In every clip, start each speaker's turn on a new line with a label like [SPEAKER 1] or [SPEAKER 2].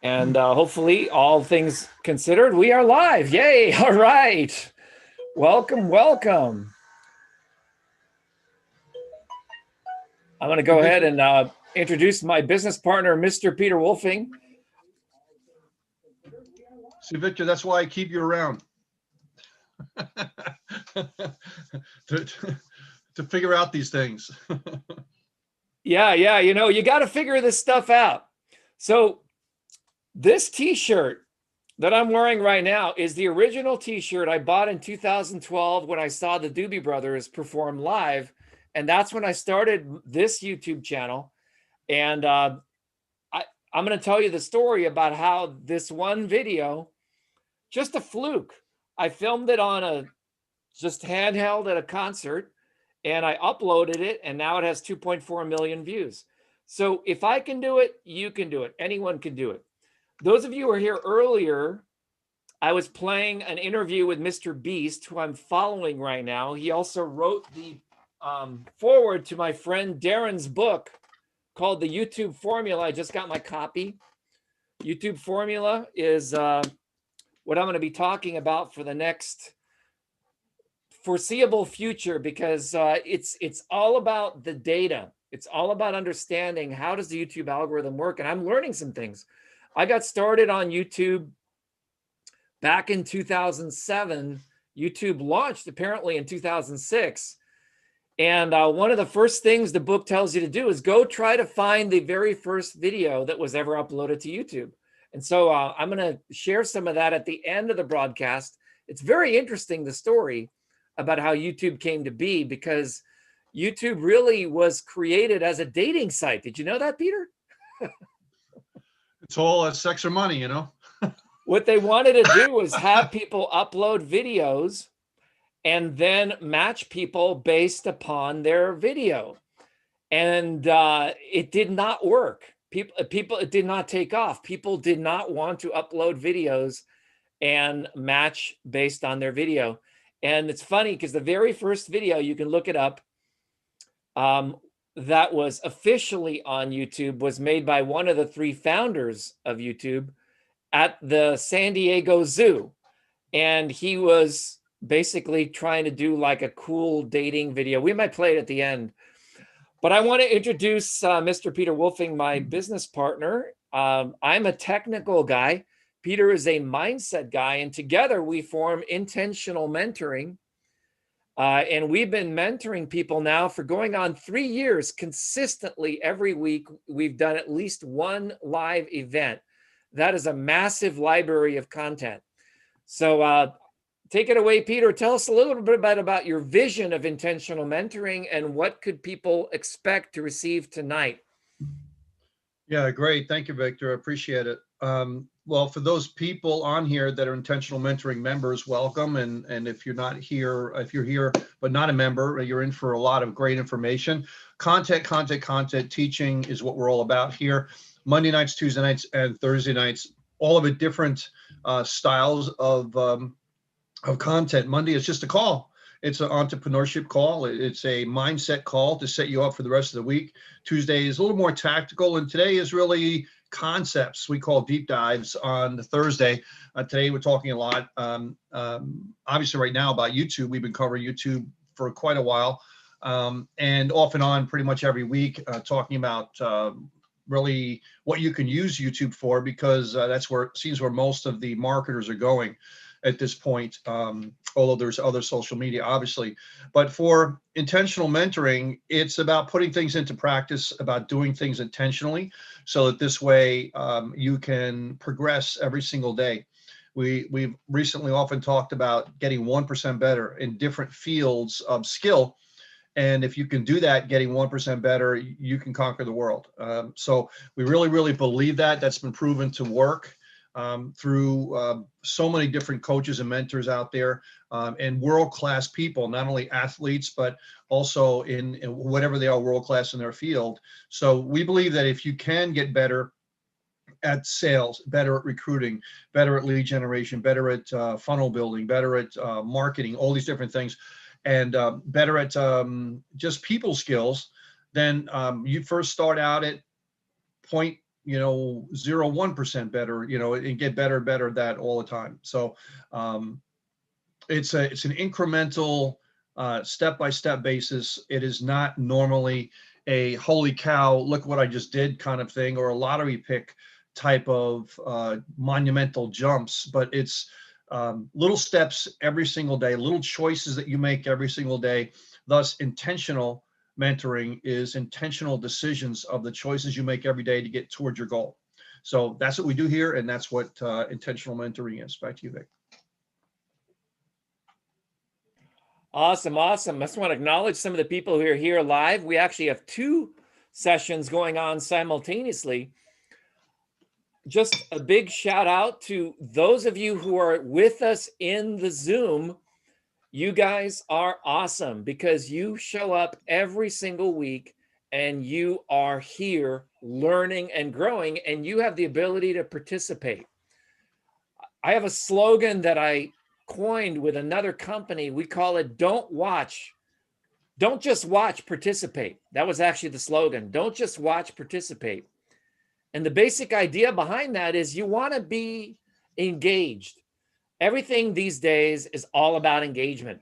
[SPEAKER 1] And hopefully, all things considered, we are live. Yay! All right. Welcome, welcome. I'm going to go ahead and introduce my business partner, Mr. Peter Wolfing.
[SPEAKER 2] See, Victor, that's why I keep you around. to figure out these things.
[SPEAKER 1] Yeah, you know, you got to figure this stuff out. So this t-shirt that I'm wearing right now is the original t-shirt I bought in 2012 when I saw the Doobie Brothers perform live. And that's when I started this YouTube channel. And I'm going to tell you the story about how this one video, just a fluke. I filmed it on a just handheld at a concert, and I uploaded it, and now it has 2.4 million views. So if I can do it, you can do it. Anyone can do it. Those of you who were here earlier, I was playing an interview with Mr. Beast, who I'm following right now. He also wrote the forward to my friend Darren's book called The YouTube Formula. I just got my copy. YouTube Formula is what I'm going to be talking about for the next foreseeable future, because it's all about the data. It's all about understanding how does the YouTube algorithm work, and I'm learning some things. I got started on YouTube back in 2007. YouTube launched apparently in 2006. And one of the first things the book tells you to do is go try to find the very first video that was ever uploaded to YouTube. And so I'm going to share some of that at the end of the broadcast. It's very interesting, the story about how YouTube came to be, because YouTube really was created as a dating site. Did you know that, Peter?
[SPEAKER 2] It's all sex or money, you know?
[SPEAKER 1] What they wanted to do was have people upload videos and then match people based upon their video. And it did not work. People, it did not take off. People did not want to upload videos and match based on their video. And it's funny because the very first video, you can look it up, that was officially on YouTube was made by one of the three founders of YouTube at the San Diego Zoo. And he was basically trying to do like a cool dating video. We might play it at the end. But I want to introduce Mr. Peter Wolfing, my business partner. I'm a technical guy. Peter is a mindset guy, and together we form Intentional Mentoring. And we've been mentoring people now for going on 3 years consistently. Every week, we've done at least one live event. That is a massive library of content. So take it away, Peter. Tell us a little bit about your vision of intentional mentoring and what could people expect to receive tonight.
[SPEAKER 2] Yeah, great. Thank you, Victor. I appreciate it. Well, for those people on here that are intentional mentoring members, welcome. And if you're not here, if you're here but not a member, you're in for a lot of great information. Content. Teaching is what we're all about here. Monday nights, Tuesday nights, and Thursday nights, all of it different styles of content. Monday is just a call. It's an entrepreneurship call. It's a mindset call to set you up for the rest of the week. Tuesday is a little more tactical, and today is really concepts we call deep dives on Thursday. Today we're talking a lot, obviously right now, about YouTube. We've been covering YouTube for quite a while, and off and on pretty much every week, talking about really what you can use YouTube for, because that's where it seems where most of the marketers are going at this point, although there's other social media, obviously. But for intentional mentoring, it's about putting things into practice, about doing things intentionally, so that this way you can progress every single day. We've recently often talked about getting 1% better in different fields of skill. And if you can do that, getting 1% better, you can conquer the world. So we really believe that. That's been proven to work. Through so many different coaches and mentors out there, and world-class people, not only athletes, but also in whatever they are, world-class in their field. So we believe that if you can get better at sales, better at recruiting, better at lead generation, better at funnel building, better at marketing, all these different things, and better at just people skills, then you first start out at point 0.01% better, and get better and better at that all the time. So it's an incremental, step-by-step basis. It is not normally a holy cow, look what I just did kind of thing, or a lottery pick type of monumental jumps, but it's little steps every single day, little choices that you make every single day. Thus, intentional mentoring is intentional decisions of the choices you make every day to get towards your goal. So that's what we do here, and that's what intentional mentoring is. Back to you, Vic.
[SPEAKER 1] Awesome, awesome. I just want to acknowledge some of the people who are here live. We actually have 2 sessions going on simultaneously. Just a big shout out to those of you who are with us in the Zoom. You guys are awesome because you show up every single week and you are here learning and growing, and you have the ability to participate. I have a slogan that I coined with another company. We call it don't just watch, participate. That was actually the slogan. Don't just watch, participate. And the basic idea behind that is you want to be engaged. Everything these days is all about engagement.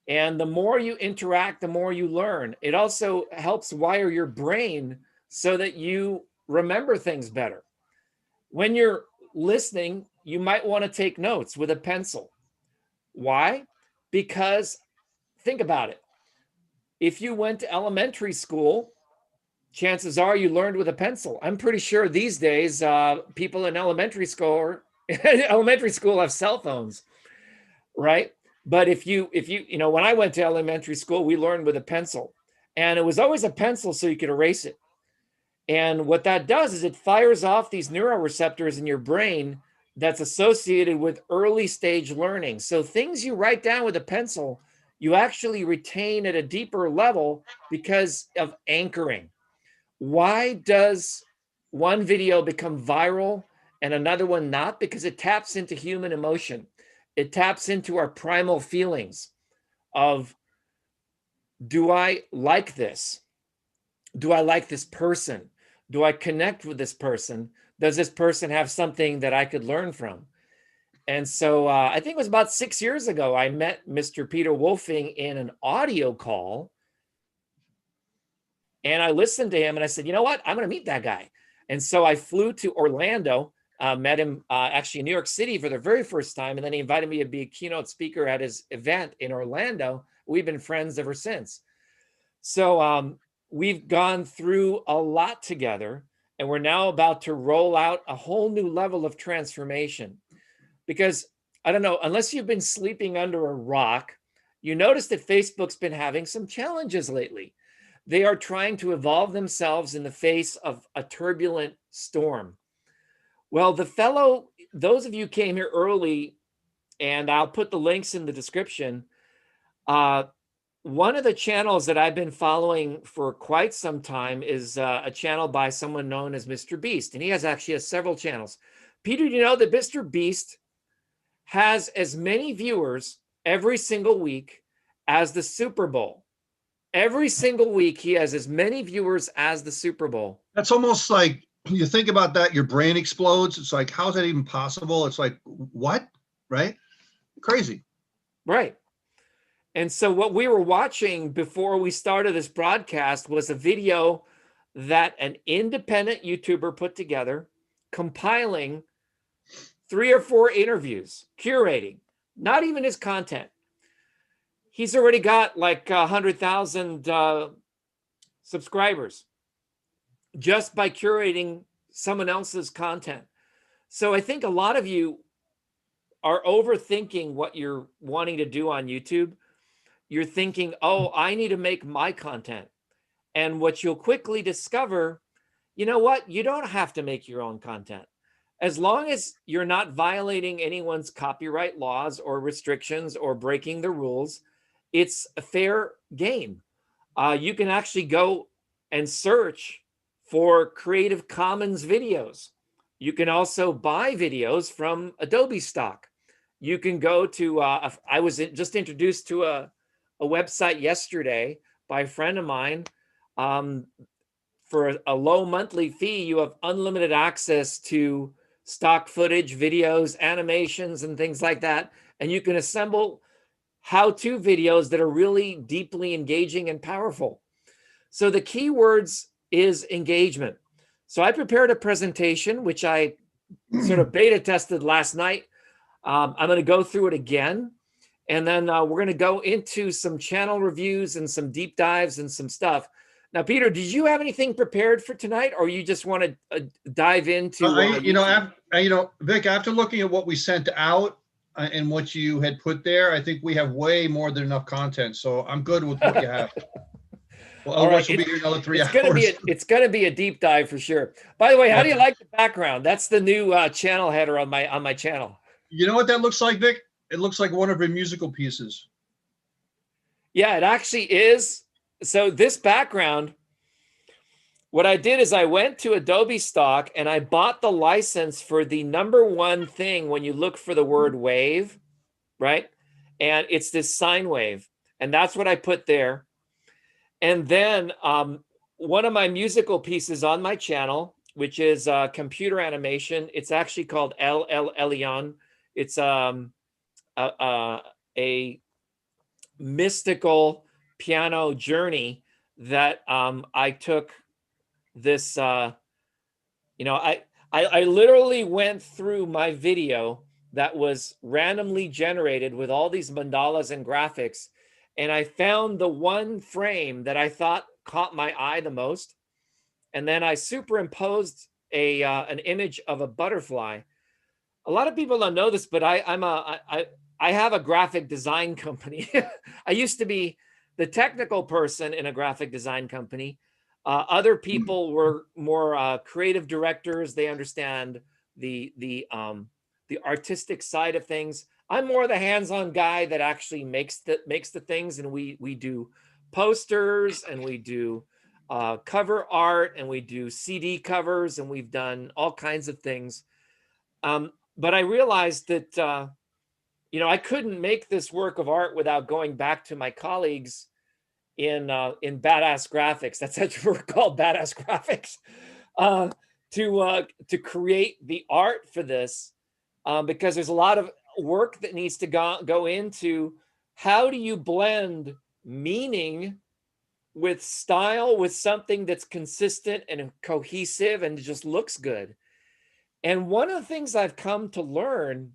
[SPEAKER 1] And the more you interact, the more you learn. It also helps wire your brain so that you remember things better. When you're listening, you might want to take notes with a pencil. Why? Because think about it. If you went to elementary school, chances are you learned with a pencil. I'm pretty sure these days people in elementary school have cell phones, right? But if you when I went to elementary school, we learned with a pencil, and it was always a pencil so you could erase it. And what that does is it fires off these neuroreceptors in your brain that's associated with early stage learning. So things you write down with a pencil, you actually retain at a deeper level because of anchoring. Why does one video become viral and another one not? Because it taps into human emotion. It taps into our primal feelings of, do I like this? Do I like this person? Do I connect with this person? Does this person have something that I could learn from? And so I think it was about 6 years ago, I met Mr. Peter Wolfing in an audio call. And I listened to him and I said, you know what? I'm going to meet that guy. And so I flew to Orlando, met him actually in New York City for the very first time. And then he invited me to be a keynote speaker at his event in Orlando. We've been friends ever since. So we've gone through a lot together, and we're now about to roll out a whole new level of transformation. Because I don't know, unless you've been sleeping under a rock, you notice that Facebook's been having some challenges lately. They are trying to evolve themselves in the face of a turbulent storm. Well, those of you came here early, and I'll put the links in the description. One of the channels that I've been following for quite some time is a channel by someone known as Mr. Beast, and he actually has several channels. Peter, do you know that Mr. Beast has as many viewers every single week as the Super Bowl? Every single week, he has as many viewers as the Super Bowl.
[SPEAKER 2] That's almost like, you think about that, your brain explodes. It's like, how is that even possible? It's like, what? Right? Crazy.
[SPEAKER 1] Right. And so what we were watching before we started this broadcast was a video that an independent YouTuber put together, compiling 3 or 4 interviews, curating, not even his content. He's already got like 100,000 subscribers just by curating someone else's content. So I think a lot of you are overthinking what you're wanting to do on YouTube. You're thinking, oh, I need to make my content. And what you'll quickly discover, you know what? You don't have to make your own content. As long as you're not violating anyone's copyright laws or restrictions or breaking the rules, it's a fair game. You can actually go and search for Creative Commons videos. You can also buy videos from Adobe Stock. You can go to, I was just introduced to a website yesterday by a friend of mine, for a low monthly fee, you have unlimited access to stock footage, videos, animations, and things like that. And you can assemble how-to videos that are really deeply engaging and powerful. So the keywords is engagement. So I prepared a presentation, which I sort of beta tested last night. I'm going to go through it again. And then we're going to go into some channel reviews and some deep dives and some stuff. Now, Peter, did you have anything prepared for tonight, or you just want to dive into?
[SPEAKER 2] Vic, after looking at what we sent out and what you had put there, I think we have way more than enough content. So I'm good with what you have. Well, otherwise we'll be here another 3 hours.
[SPEAKER 1] It's gonna be a deep dive for sure. By the way, how do you like the background? That's the new channel header on my channel.
[SPEAKER 2] You know what that looks like, Vic? It looks like one of her musical pieces.
[SPEAKER 1] Yeah, it actually is. So this background, what I did is I went to Adobe Stock and I bought the license for the #1 thing when you look for the word wave, right? And it's this sine wave. And that's what I put there. And then one of my musical pieces on my channel, which is computer animation, it's actually called El Elyon. It's a mystical piano journey that I took this, I literally went through my video that was randomly generated with all these mandalas and graphics. And I found the one frame that I thought caught my eye the most. And then I superimposed an image of a butterfly. A lot of people don't know this, but I have a graphic design company. I used to be the technical person in a graphic design company. Other people were more creative directors. They understand the artistic side of things. I'm more the hands-on guy that actually makes the things, and we do posters, and we do cover art, and we do CD covers, and we've done all kinds of things. But I realized that I couldn't make this work of art without going back to my colleagues in Badass Graphics. That's actually what we're called, Badass Graphics, to create the art for this, because there's a lot of work that needs to go into how do you blend meaning with style, with something that's consistent and cohesive and just looks good. And one of the things I've come to learn,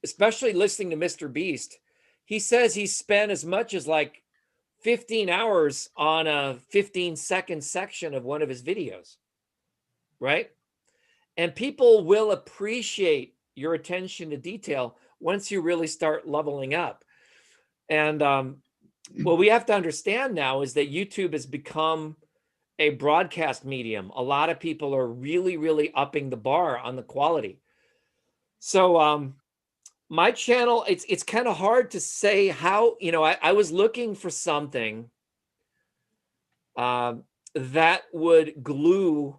[SPEAKER 1] especially listening to Mr. Beast, he says he spent as much as like 15 hours on a 15-second section of one of his videos, right? And people will appreciate your attention to detail once you really start leveling up. And what we have to understand now is that YouTube has become a broadcast medium. A lot of people are really, really upping the bar on the quality. So my channel, it's kind of hard to say how, I was looking for something that would glue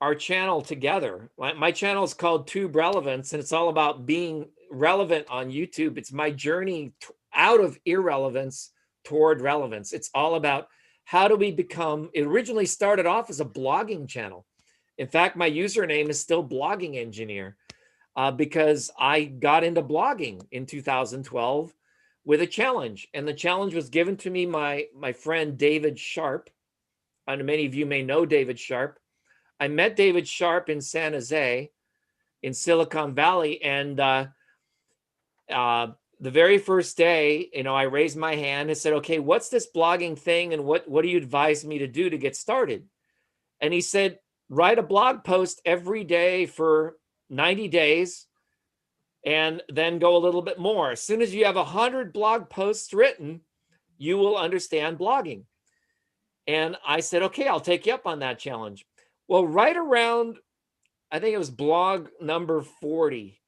[SPEAKER 1] our channel together. My channel is called Tube Relevance, and it's all about being relevant on YouTube. It's my journey out of irrelevance toward relevance. It's all about how do we become, it originally started off as a blogging channel. In fact, my username is still Blogging Engineer because I got into blogging in 2012 with a challenge. And the challenge was given to me by my friend David Sharp. And many of you may know David Sharp. I met David Sharp in San Jose, in Silicon Valley, and the very first day, I raised my hand and said, okay, what's this blogging thing, and what do you advise me to do to get started? And he said, write a blog post every day for 90 days, and then go a little bit more. As soon as you have 100 blog posts written, you will understand blogging. And I said, okay, I'll take you up on that challenge. Well, right around, I think it was blog number 40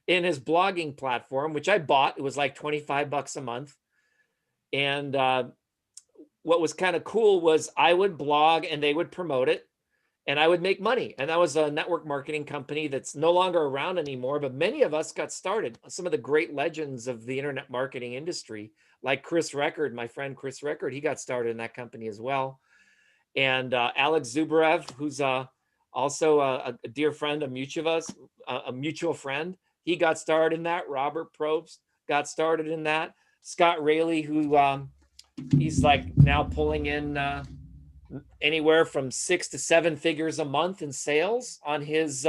[SPEAKER 1] in his blogging platform, which I bought. It was like $25 a month. And what was kind of cool was I would blog and they would promote it and I would make money. And that was a network marketing company that's no longer around anymore, but many of us got started. Some of the great legends of the internet marketing industry, like Chris Record, my friend Chris Record, he got started in that company as well. and Alex Zubarev, who's also a dear friend, a mutual friend. He got started in that. Robert Probst got started in that. Scott Raley, who he's like now pulling in anywhere from 6 to 7 figures a month in sales on his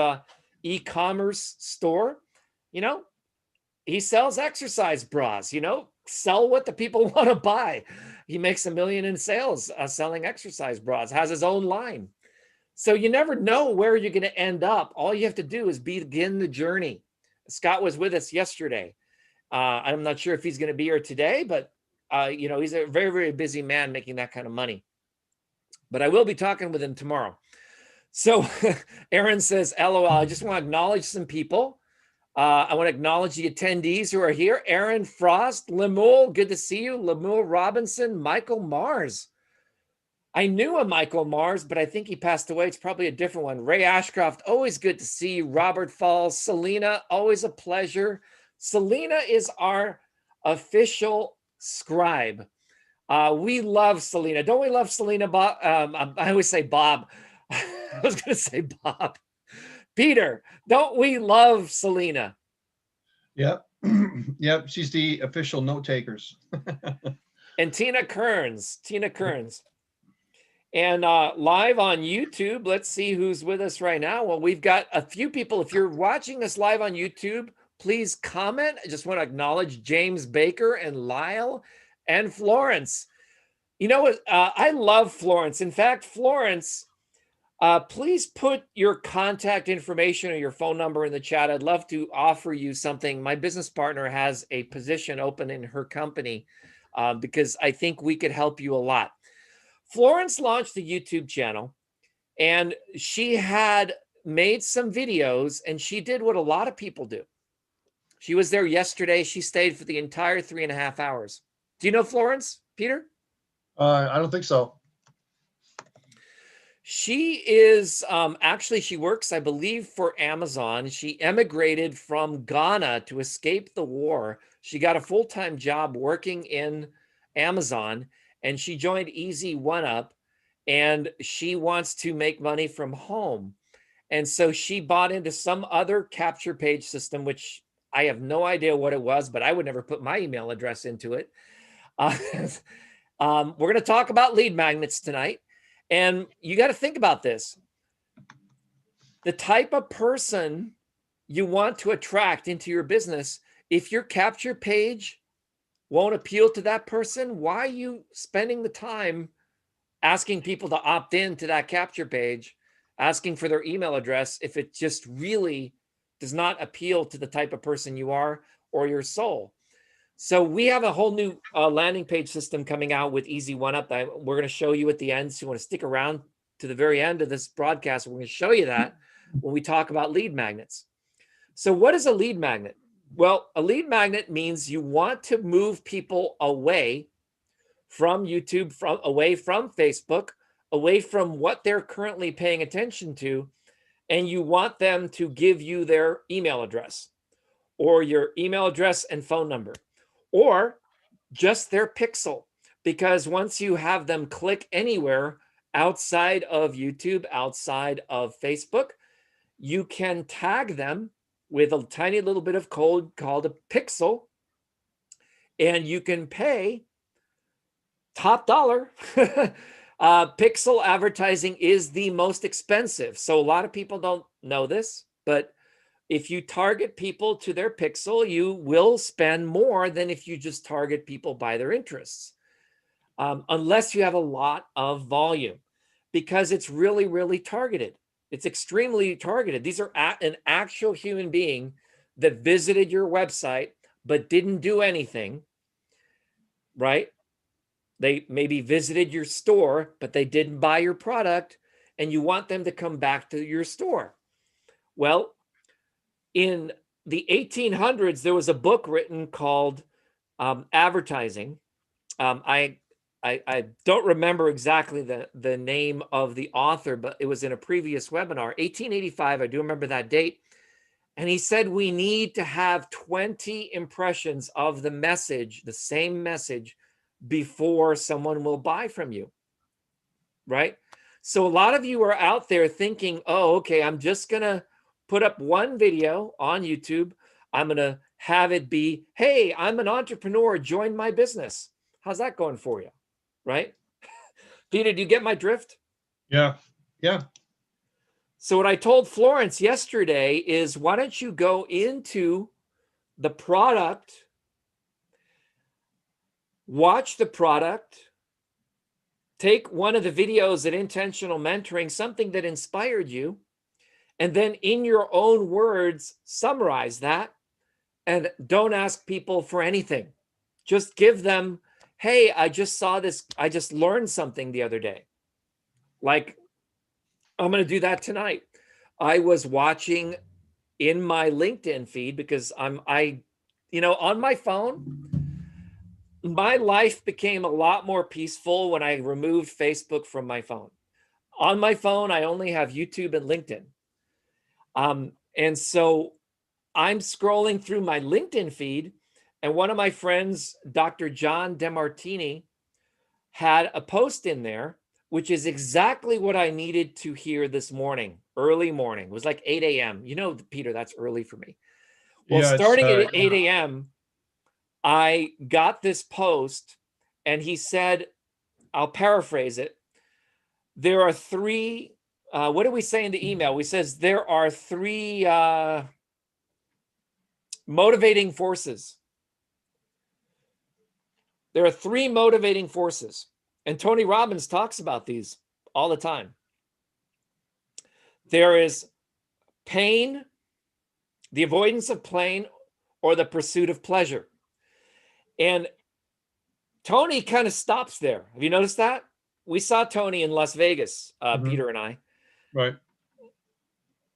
[SPEAKER 1] e-commerce store. You know, he sells exercise bras, you know, sell what the people want to buy. He makes $1 million in sales selling exercise bras, has his own line. So you never know where you're going to end up. All you have to do is begin the journey. Scott was with us yesterday. I'm not sure if he's going to be here today, but you know, he's a very, very busy man making that kind of money. But I will be talking with him tomorrow. So Aaron says, LOL, I just want to acknowledge some people. I want to acknowledge the attendees who are here. Aaron Frost, Lemuel, good to see you. Lemuel Robinson, Michael Mars. I knew a Michael Mars, but I think he passed away. It's probably a different one. Ray Ashcroft, always good to see you. Robert Falls, Selena, always a pleasure. Selena is our official scribe. We love Selena. Don't we love Selena, Bob? I always say Bob. I was going to say Bob. Peter, don't we love Selena?
[SPEAKER 2] Yep. Yep. She's the official note takers.
[SPEAKER 1] And Tina Kearns. And live on YouTube, let's see who's with us right now. Well, we've got a few people. If you're watching us live on YouTube, please comment. I just want to acknowledge James Baker and Lyle and Florence. You know what? I love Florence. In fact, Florence, please put your contact information or your phone number in the chat. I'd love to offer you something. My business partner has a position open in her company because I think we could help you a lot. Florence launched a YouTube channel, and she had made some videos, and she did what a lot of people do. She was there yesterday. She stayed for the entire 3.5 hours. Do you know Florence, Peter?
[SPEAKER 2] I don't think so.
[SPEAKER 1] She is actually, she works, I believe, for Amazon. She emigrated from Ghana to escape the war. She got a full-time job working in Amazon, and she joined Easy One Up, and she wants to make money from home. And so she bought into some other capture page system, which I have no idea what it was, but I would never put my email address into it. We're going to talk about lead magnets tonight. And you got to think about this. The type of person you want to attract into your business, if your capture page won't appeal to that person, why are you spending the time asking people to opt in to that capture page, asking for their email address if it just really does not appeal to the type of person you are or your soul? So we have a whole new landing page system coming out with Easy One Up that we're going to show you at the end. So you want to stick around to the very end of this broadcast. We're going to show you that when we talk about lead magnets. So what is a lead magnet? Well, a lead magnet means you want to move people away from YouTube, away from Facebook, away from what they're currently paying attention to, and you want them to give you their email address or your email address and phone number, or just their pixel. Because once you have them click anywhere outside of YouTube, outside of Facebook, you can tag them with a tiny little bit of code called a pixel, and you can pay top dollar. Pixel advertising is the most expensive. So a lot of people don't know this, but if you target people to their pixel, you will spend more than if you just target people by their interests, unless you have a lot of volume, because it's really, really targeted. It's extremely targeted. These are an actual human being that visited your website but didn't do anything, right? They maybe visited your store, but they didn't buy your product, and you want them to come back to your store. Well, in the 1800s, there was a book written called Advertising. I don't remember exactly the name of the author, but it was in a previous webinar, 1885. I do remember that date. And he said, we need to have 20 impressions of the message, the same message, before someone will buy from you, right? So a lot of you are out there thinking, oh, okay, I'm just going to put up one video on YouTube. I'm going to have it be, hey, I'm an entrepreneur, join my business. How's that going for you? Right? Peter, do you get my drift?
[SPEAKER 2] Yeah. Yeah.
[SPEAKER 1] So what I told Florence yesterday is, why don't you go into the product, watch the product, take one of the videos at Intentional Mentoring, something that inspired you, and then in your own words, summarize that, and don't ask people for anything. Just give them, hey, I just saw this. I just learned something the other day. Like, I'm going to do that tonight. I was watching in my LinkedIn feed because on my phone, my life became a lot more peaceful when I removed Facebook from my phone. On my phone, I only have YouTube and LinkedIn. And so I'm scrolling through my LinkedIn feed, and one of my friends, Dr. John Demartini, had a post in there, which is exactly what I needed to hear this morning, early morning. It was like 8 a.m. You know, Peter, that's early for me. Well,
[SPEAKER 2] Yeah.
[SPEAKER 1] starting at 8 a.m., I got this post, and he said, I'll paraphrase it. There are three, what do we say in the email? We says there are three motivating forces. There are three motivating forces. And Tony Robbins talks about these all the time. There is pain, the avoidance of pain, or the pursuit of pleasure. And Tony kind of stops there. Have you noticed that? We saw Tony in Las Vegas, Peter and I.
[SPEAKER 2] Right.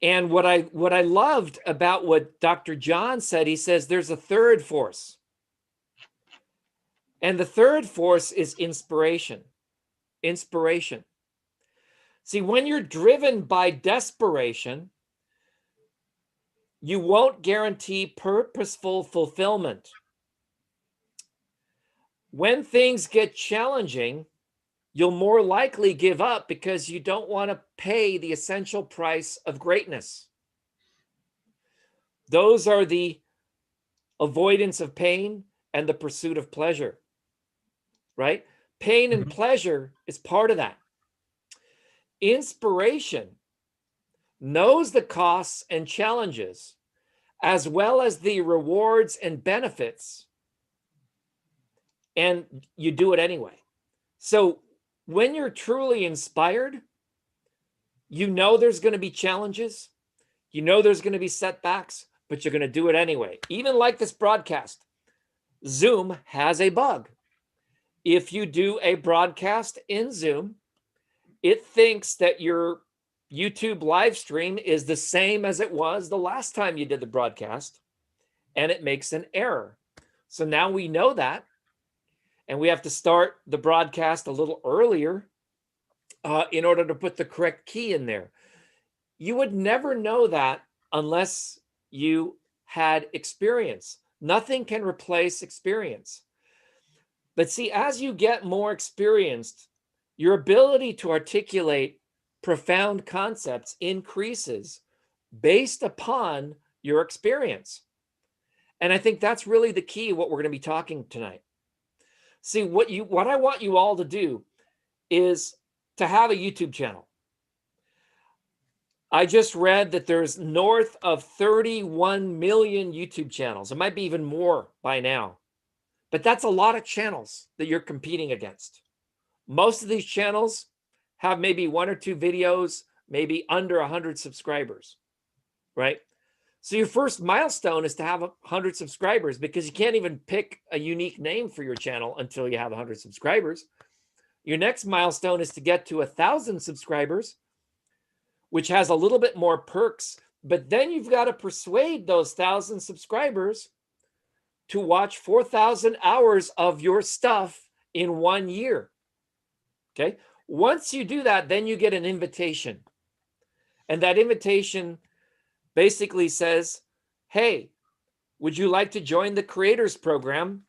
[SPEAKER 1] And what I loved about what Dr. John said, he says there's a third force. And the third force is inspiration. Inspiration. See, when you're driven by desperation, you won't guarantee purposeful fulfillment. When things get challenging, you'll more likely give up because you don't want to pay the essential price of greatness. Those are the avoidance of pain and the pursuit of pleasure, right? Pain and pleasure is part of that. Inspiration knows the costs and challenges, as well as the rewards and benefits, and you do it anyway. So when you're truly inspired, you know there's going to be challenges, you know there's going to be setbacks, but you're going to do it anyway. Even like this broadcast, Zoom has a bug. If you do a broadcast in Zoom, it thinks that your YouTube live stream is the same as it was the last time you did the broadcast, and it makes an error. So now we know that, and we have to start the broadcast a little earlier in order to put the correct key in there. You would never know that unless you had experience. Nothing can replace experience. But see, as you get more experienced, your ability to articulate profound concepts increases based upon your experience. And I think that's really the key of what we're going to be talking tonight. See, what I want you all to do is to have a YouTube channel. I just read that there's north of 31 million YouTube channels. It might be even more by now. But that's a lot of channels that you're competing against. Most of these channels have maybe one or two videos, maybe under 100 subscribers, right? So your first milestone is to have 100 subscribers, because you can't even pick a unique name for your channel until you have 100 subscribers. Your next milestone is to get to 1,000 subscribers, which has a little bit more perks, but then you've got to persuade those 1,000 subscribers to watch 4,000 hours of your stuff in 1 year. Okay. Once you do that, then you get an invitation. And that invitation basically says, hey, would you like to join the creators program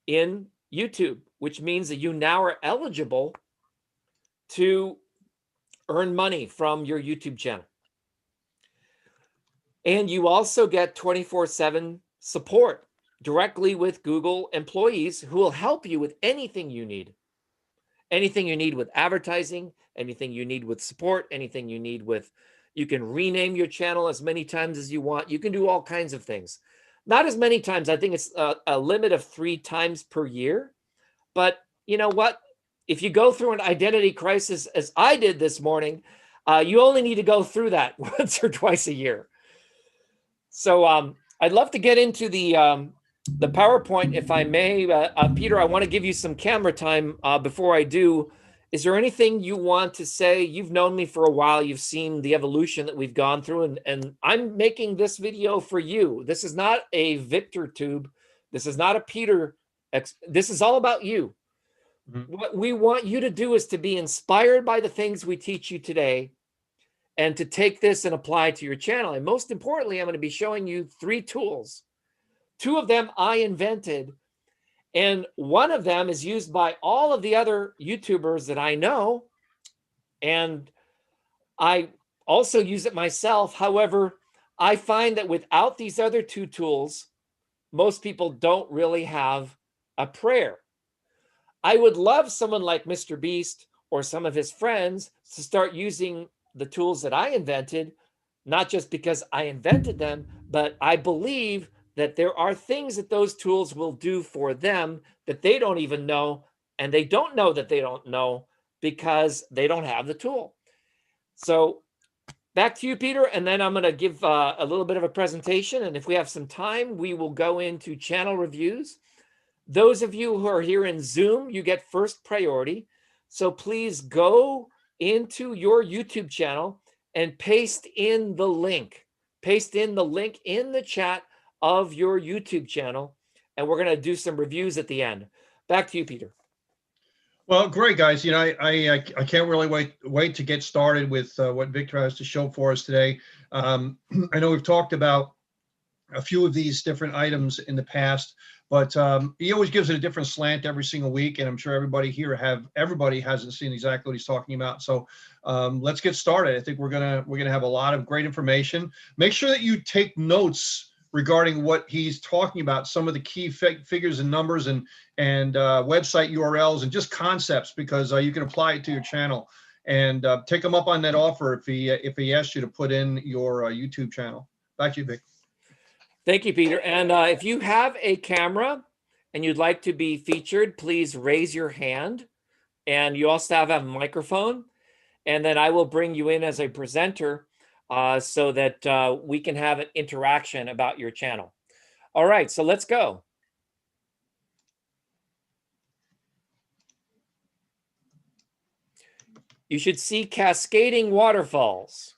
[SPEAKER 1] in YouTube? Which means that you now are eligible to earn money from your YouTube channel. And you also get 24/7 support directly with Google employees who will help you with anything you need. Anything you need with advertising, anything you need with support, anything you need with, you can rename your channel as many times as you want. You can do all kinds of things. Not as many times. I think it's a limit of 3 times per year. But you know what? If you go through an identity crisis, as I did this morning, you only need to go through that once or twice a year. So I'd love to get into the PowerPoint, if I may. Peter, I want to give you some camera time before I do. Is there anything you want to say? You've known me for a while. You've seen the evolution that we've gone through, and I'm making this video for you. This is not a Victor tube. This is not a Peter. This is all about you. Mm-hmm. What we want you to do is to be inspired by the things we teach you today and to take this and apply it to your channel. And most importantly, I'm going to be showing you 3 tools. 2 of them I invented, and one of them is used by all of the other YouTubers that I know, and I also use it myself. However, I find that without these other 2 tools, most people don't really have a prayer. I would love someone like Mr. Beast or some of his friends to start using the tools that I invented, not just because I invented them, but I believe that there are things that those tools will do for them that they don't even know, and they don't know that they don't know because they don't have the tool. So back to you, Peter, and then I'm going to give a little bit of a presentation, and if we have some time, we will go into channel reviews. Those of you who are here in Zoom, you get first priority. So please go into your YouTube channel and paste in the link. Paste in the link in the chat of your YouTube channel, and we're going to do some reviews at the end. Back to you, Peter.
[SPEAKER 2] Well, great, guys. You know, I can't really wait to get started with what Victor has to show for us today. I know we've talked about a few of these different items in the past, but he always gives it a different slant every single week, and I'm sure everybody here hasn't seen exactly what he's talking about. So let's get started. I think we're gonna have a lot of great information. Make sure that you take notes regarding what he's talking about, some of the key figures and numbers and website URLs and just concepts, because you can apply it to your channel, and take him up on that offer if he asks you to put in your YouTube channel. Back to you, Vic.
[SPEAKER 1] Thank you, Peter. And if you have a camera and you'd like to be featured, please raise your hand. And you also have a microphone. And then I will bring you in as a presenter so that we can have an interaction about your channel. All right, so let's go. You should see cascading waterfalls.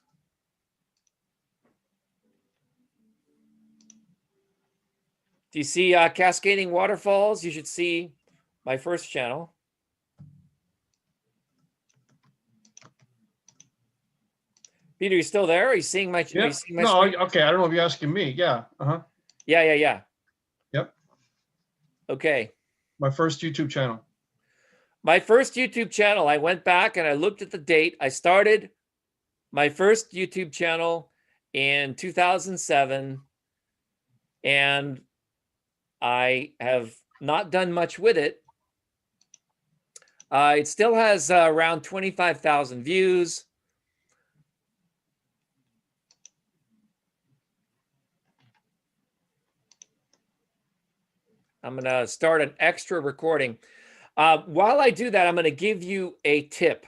[SPEAKER 1] Do you see cascading waterfalls? You should see my first channel. Peter, you still there? Are you seeing my?
[SPEAKER 2] Yeah. No. Okay. I don't know if you're asking me. Yeah.
[SPEAKER 1] Yeah.
[SPEAKER 2] Yep.
[SPEAKER 1] Okay.
[SPEAKER 2] My first YouTube channel.
[SPEAKER 1] My first YouTube channel. I went back and I looked at the date. I started my first YouTube channel in 2007, and I have not done much with it. It still has around 25,000 views. I'm going to start an extra recording. While I do that, I'm going to give you a tip.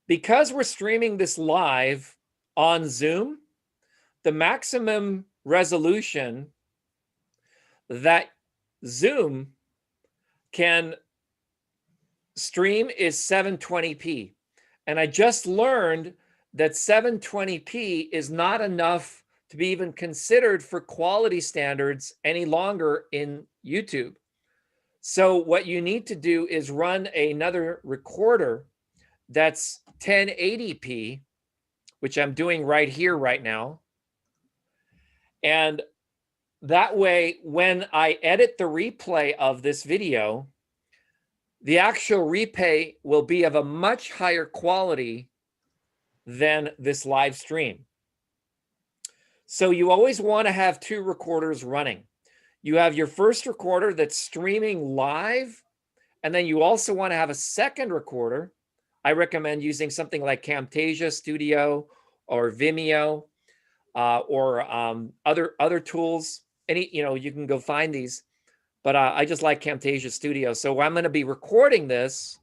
[SPEAKER 1] Because we're streaming this live on Zoom, the maximum resolution that Zoom can stream is 720p. And I just learned that 720p is not enough to be even considered for quality standards any longer in YouTube. So what you need to do is run another recorder that's 1080p, which I'm doing right here right now. And that way, when I edit the replay of this video, the actual replay will be of a much higher quality than this live stream. So you always want to have two recorders running. You have your first recorder that's streaming live, and then you also want to have a second recorder. I recommend using something like Camtasia Studio or Vimeo or other tools. You can go find these, but I just like Camtasia Studio. So I'm going to be recording this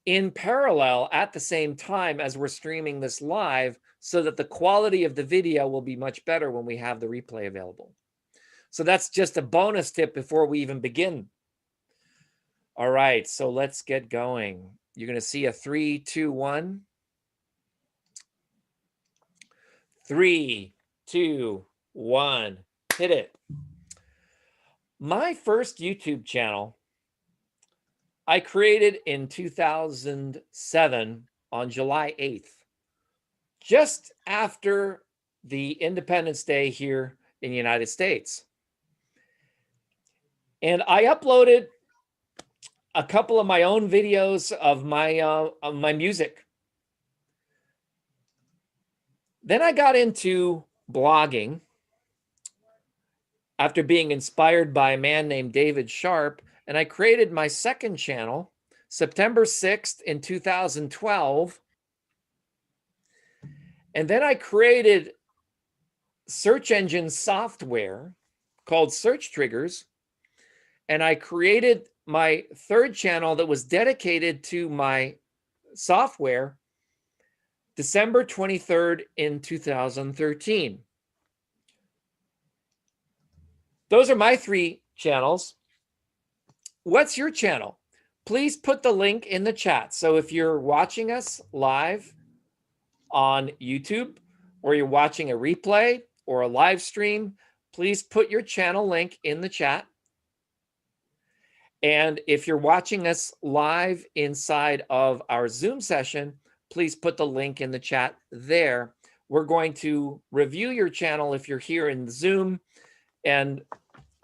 [SPEAKER 1] in parallel at the same time as we're streaming this live, so that the quality of the video will be much better when we have the replay available. So that's just a bonus tip before we even begin. All right, so let's get going. You're going to see a 3, 2, 1. 3, 2, 1. Hit it. My first YouTube channel I created in 2007 on July 8th, just after the Independence Day here in the United States. And I uploaded a couple of my own videos of my music. Then I got into blogging after being inspired by a man named David Sharp, and I created my second channel September 6th in 2012. And then I created search engine software called SearchTriggers, and I created my third channel that was dedicated to my software December 23rd in 2013. Those are my 3 channels. What's your channel? Please put the link in the chat. So if you're watching us live on YouTube, or you're watching a replay or a live stream, please put your channel link in the chat. And if you're watching us live inside of our Zoom session, please put the link in the chat there. We're going to review your channel if you're here in the Zoom. And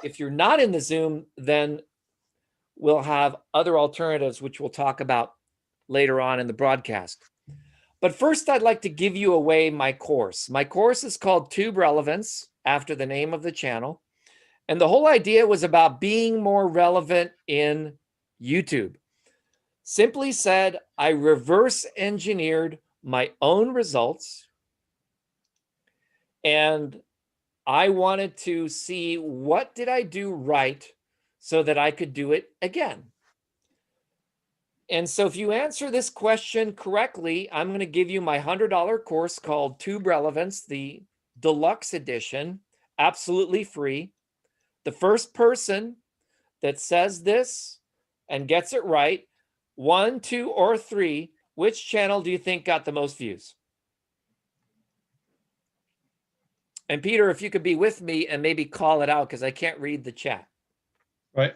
[SPEAKER 1] if you're not in the Zoom, then we'll have other alternatives, which we'll talk about later on in the broadcast. But first, I'd like to give you away my course. My course is called Tube Relevance, after the name of the channel. And the whole idea was about being more relevant in YouTube. Simply said, I reverse engineered my own results, and I wanted to see what did I do right so that I could do it again. And so if you answer this question correctly, I'm going to give you my $100 course called Tube Relevance, the deluxe edition, absolutely free. The first person that says this and gets it right, 1, 2, or 3, which channel do you think got the most views? And Peter, if you could be with me and maybe call it out, because I can't read the chat.
[SPEAKER 2] Right.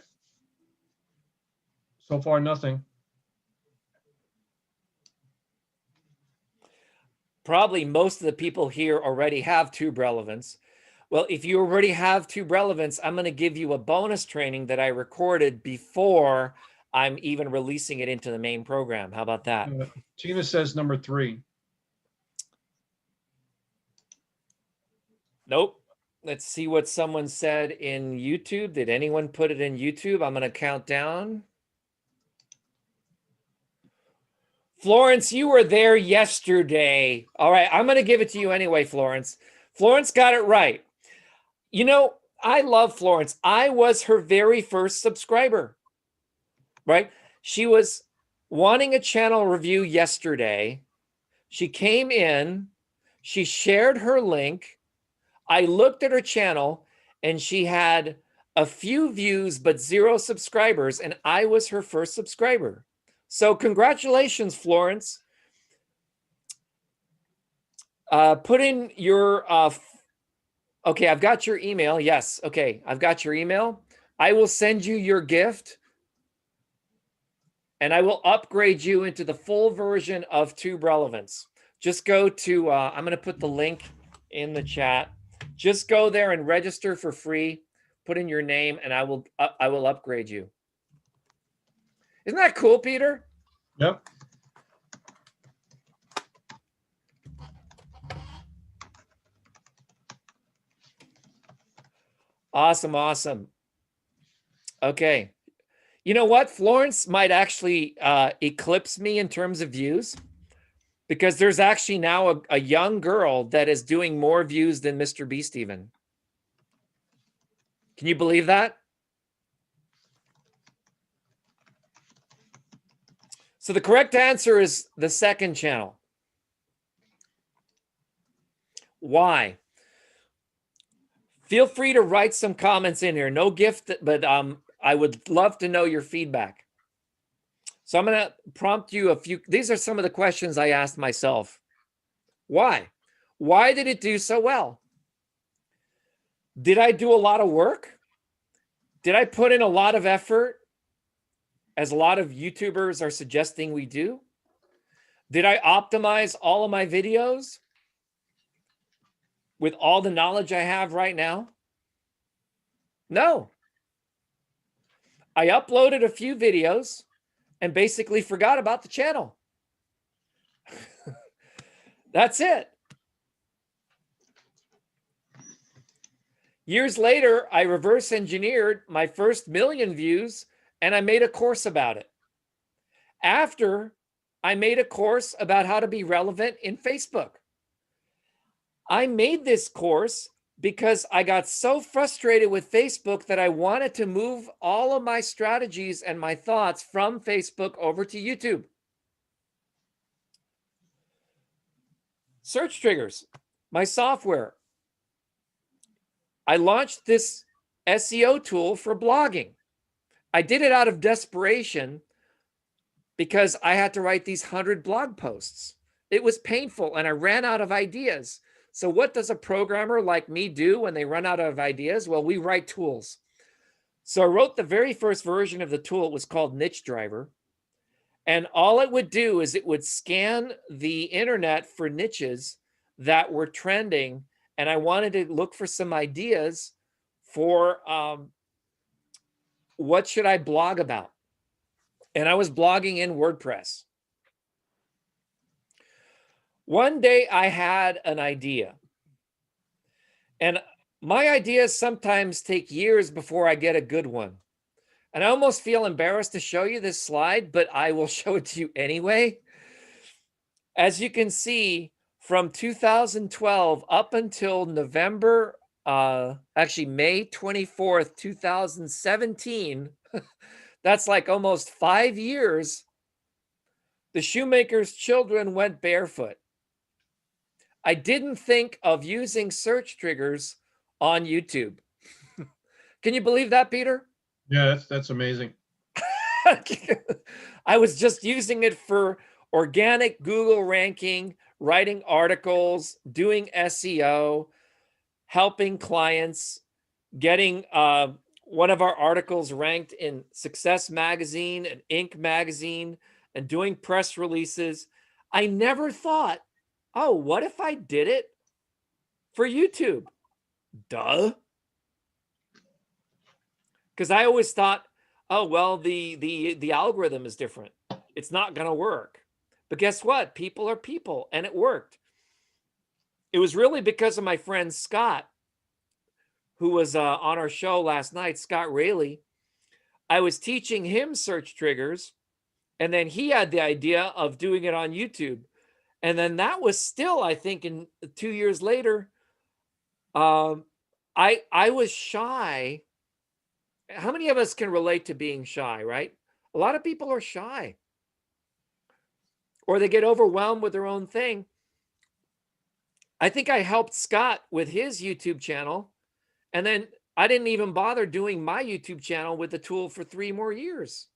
[SPEAKER 2] So far, nothing.
[SPEAKER 1] Probably most of the people here already have Tube Relevance. Well, if you already have Tube Relevance, I'm going to give you a bonus training that I recorded before I'm even releasing it into the main program. How about that?
[SPEAKER 2] Tina says number 3.
[SPEAKER 1] Nope. Let's see what someone said in YouTube. Did anyone put it in YouTube? I'm going to count down. Florence, you were there yesterday. All right, I'm going to give it to you anyway, Florence. Florence got it right. You know, I love Florence. I was her very first subscriber, right? She was wanting a channel review yesterday. She came in, she shared her link. I looked at her channel and she had a few views, but 0 subscribers. And I was her first subscriber. So congratulations, Florence. Put in your, okay, I've got your email. Yes, okay, I've got your email. I will send you your gift, and I will upgrade you into the full version of Tube Relevance. Just go to, I'm going to put the link in the chat. Just go there and register for free. Put in your name, and I will upgrade you. Isn't that cool, Peter?
[SPEAKER 2] Yep.
[SPEAKER 1] Awesome, awesome. Okay. You know what? Florence might actually eclipse me in terms of views, because there's actually now a young girl that is doing more views than Mr. Beast even. Can you believe that? So the correct answer is the second channel. Why? Feel free to write some comments in here. No gift, but I would love to know your feedback. So I'm going to prompt you a few. These are some of the questions I asked myself. Why? Why did it do so well? Did I do a lot of work? Did I put in a lot of effort, as a lot of YouTubers are suggesting we do? Did I optimize all of my videos with all the knowledge I have right now? No. I uploaded a few videos and basically forgot about the channel. That's it. Years later, I reverse engineered my first 1 million views and I made a course about it. After, I made a course about how to be relevant in Facebook. I made this course because I got so frustrated with Facebook that I wanted to move all of my strategies and my thoughts from Facebook over to YouTube. SearchTriggers, my software. I launched this SEO tool for blogging. I did it out of desperation because I had to write these 100 blog posts. It was painful and I ran out of ideas. So what does a programmer like me do when they run out of ideas? Well, we write tools. So I wrote the very first version of the tool. It was called Niche Driver. And all it would do is it would scan the internet for niches that were trending. And I wanted to look for some ideas for what should I blog about? And I was blogging in WordPress. One day I had an idea. And my ideas sometimes take years before I get a good one. And I almost feel embarrassed to show you this slide, but I will show it to you anyway. As you can see, from 2012 up until November, actually May 24th, 2017, that's like almost 5 years, the shoemaker's children went barefoot. I didn't think of using SearchTriggers on YouTube. Can you believe that, Peter?
[SPEAKER 2] Yeah, that's amazing.
[SPEAKER 1] I was just using it for organic Google ranking, writing articles, doing SEO, helping clients, getting one of our articles ranked in Success Magazine and Inc. Magazine, and doing press releases. I never thought, oh, what if I did it for YouTube? Duh. Because I always thought, oh, well, the algorithm is different. It's not going to work. But guess what? People are people, and it worked. It was really because of my friend Scott, who was on our show last night, Scott Rayleigh. I was teaching him SearchTriggers, and then he had the idea of doing it on YouTube. And then that was still, I think, in 2 years later, I was shy. How many of us can relate to being shy, right? A lot of people are shy, or they get overwhelmed with their own thing. I think I helped Scott with his YouTube channel, and then I didn't even bother doing my YouTube channel with the tool for 3 more years.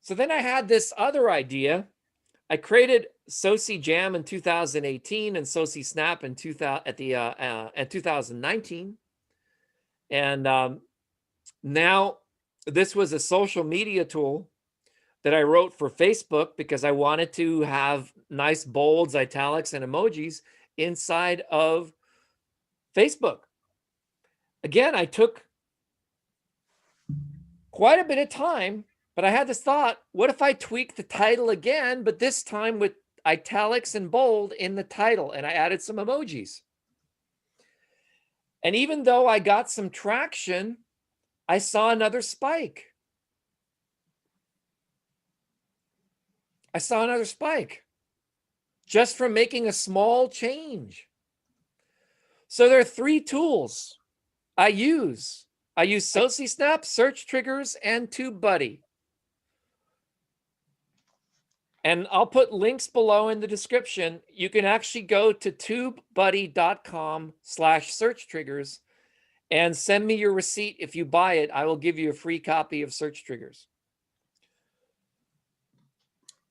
[SPEAKER 1] So then I had this other idea. I created SociJam in 2018 and SociSNAP in 2019. And now this was a social media tool that I wrote for Facebook because I wanted to have nice bolds, italics, and emojis inside of Facebook. Again, I took quite a bit of time, but I had this thought, what if I tweak the title again, but this time with italics and bold in the title, and I added some emojis. And even though I got some traction, I saw another spike. I saw another spike just from making a small change. So there are 3 tools I use. I use SociSNAP, SearchTriggers, and TubeBuddy. And I'll put links below in the description. You can actually go to tubebuddy.com/SearchTriggers and send me your receipt. If you buy it, I will give you a free copy of SearchTriggers.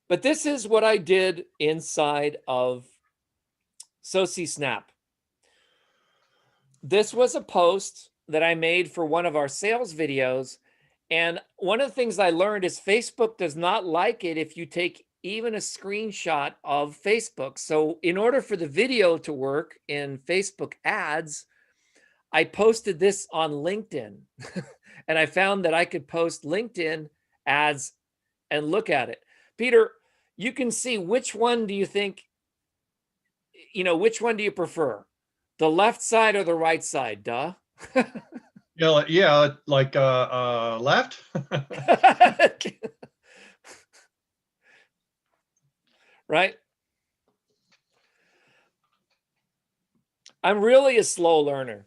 [SPEAKER 1] But this is what I did inside of SociSNAP. This was a post that I made for one of our sales videos. And one of the things I learned is Facebook does not like it if you take even a screenshot of Facebook. So in order for the video to work in Facebook ads, I posted this on LinkedIn. And I found that I could post LinkedIn ads and look at it. Peter, you can see, which one do you think, which one do you prefer? The left side or the right side? Duh.
[SPEAKER 2] Yeah, like left.
[SPEAKER 1] Right? I'm really a slow learner.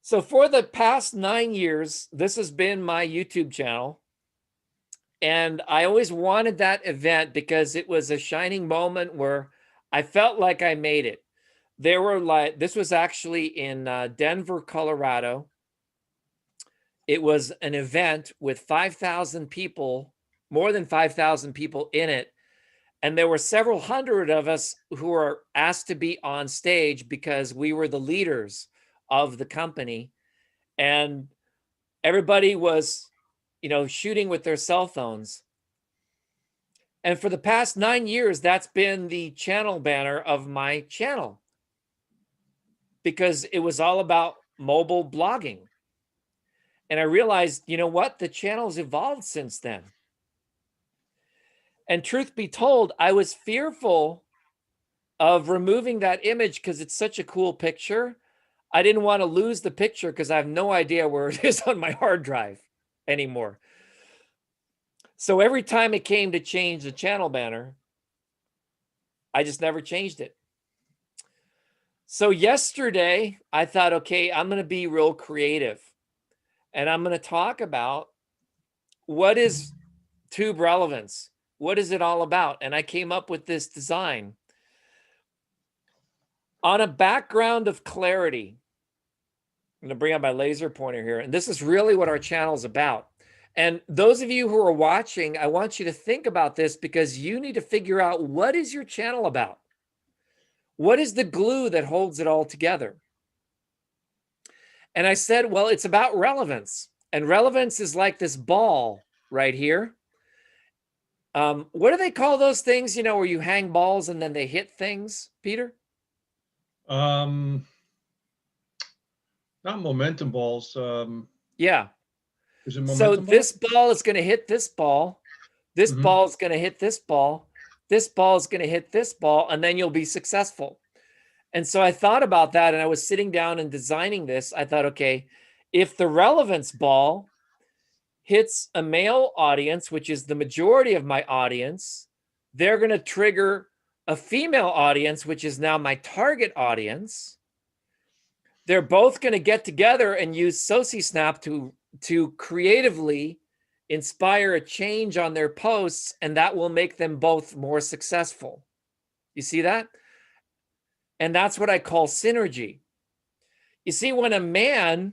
[SPEAKER 1] So for the past 9 years, this has been my YouTube channel. And I always wanted that event because it was a shining moment where I felt like I made it. This was actually in Denver, Colorado. It was an event with 5,000 people, more than 5,000 people in it. And there were several hundred of us who were asked to be on stage because we were the leaders of the company. And everybody was, shooting with their cell phones. And for the past 9 years, that's been the channel banner of my channel, because it was all about mobile blogging. And I realized, you know what? The channel's evolved since then. And truth be told, I was fearful of removing that image because it's such a cool picture. I didn't want to lose the picture because I have no idea where it is on my hard drive anymore. So every time it came to change the channel banner, I just never changed it. So yesterday, I thought, okay, I'm going to be real creative. And I'm going to talk about what is tube relevance? What is it all about? And I came up with this design. On a background of clarity, I'm going to bring out my laser pointer here. And this is really what our channel is about. And those of you who are watching, I want you to think about this, because you need to figure out, what is your channel about? What is the glue that holds it all together? And I said, well, it's about relevance. And relevance is like this ball right here. What do they call those things, where you hang balls and then they hit things, Peter?
[SPEAKER 2] Not momentum balls.
[SPEAKER 1] Yeah.
[SPEAKER 2] Is it momentum
[SPEAKER 1] So
[SPEAKER 2] ball?
[SPEAKER 1] this ball is going to hit this ball. This ball is going to hit this ball. This ball is going to hit this ball, and then you'll be successful. And so I thought about that, and I was sitting down and designing this. I thought, okay, if the relevance ball hits a male audience, which is the majority of my audience, they're going to trigger a female audience, which is now my target audience. They're both going to get together and use SociSNAP to creatively inspire a change on their posts, and that will make them both more successful. You see that? And that's what I call synergy. You see, when men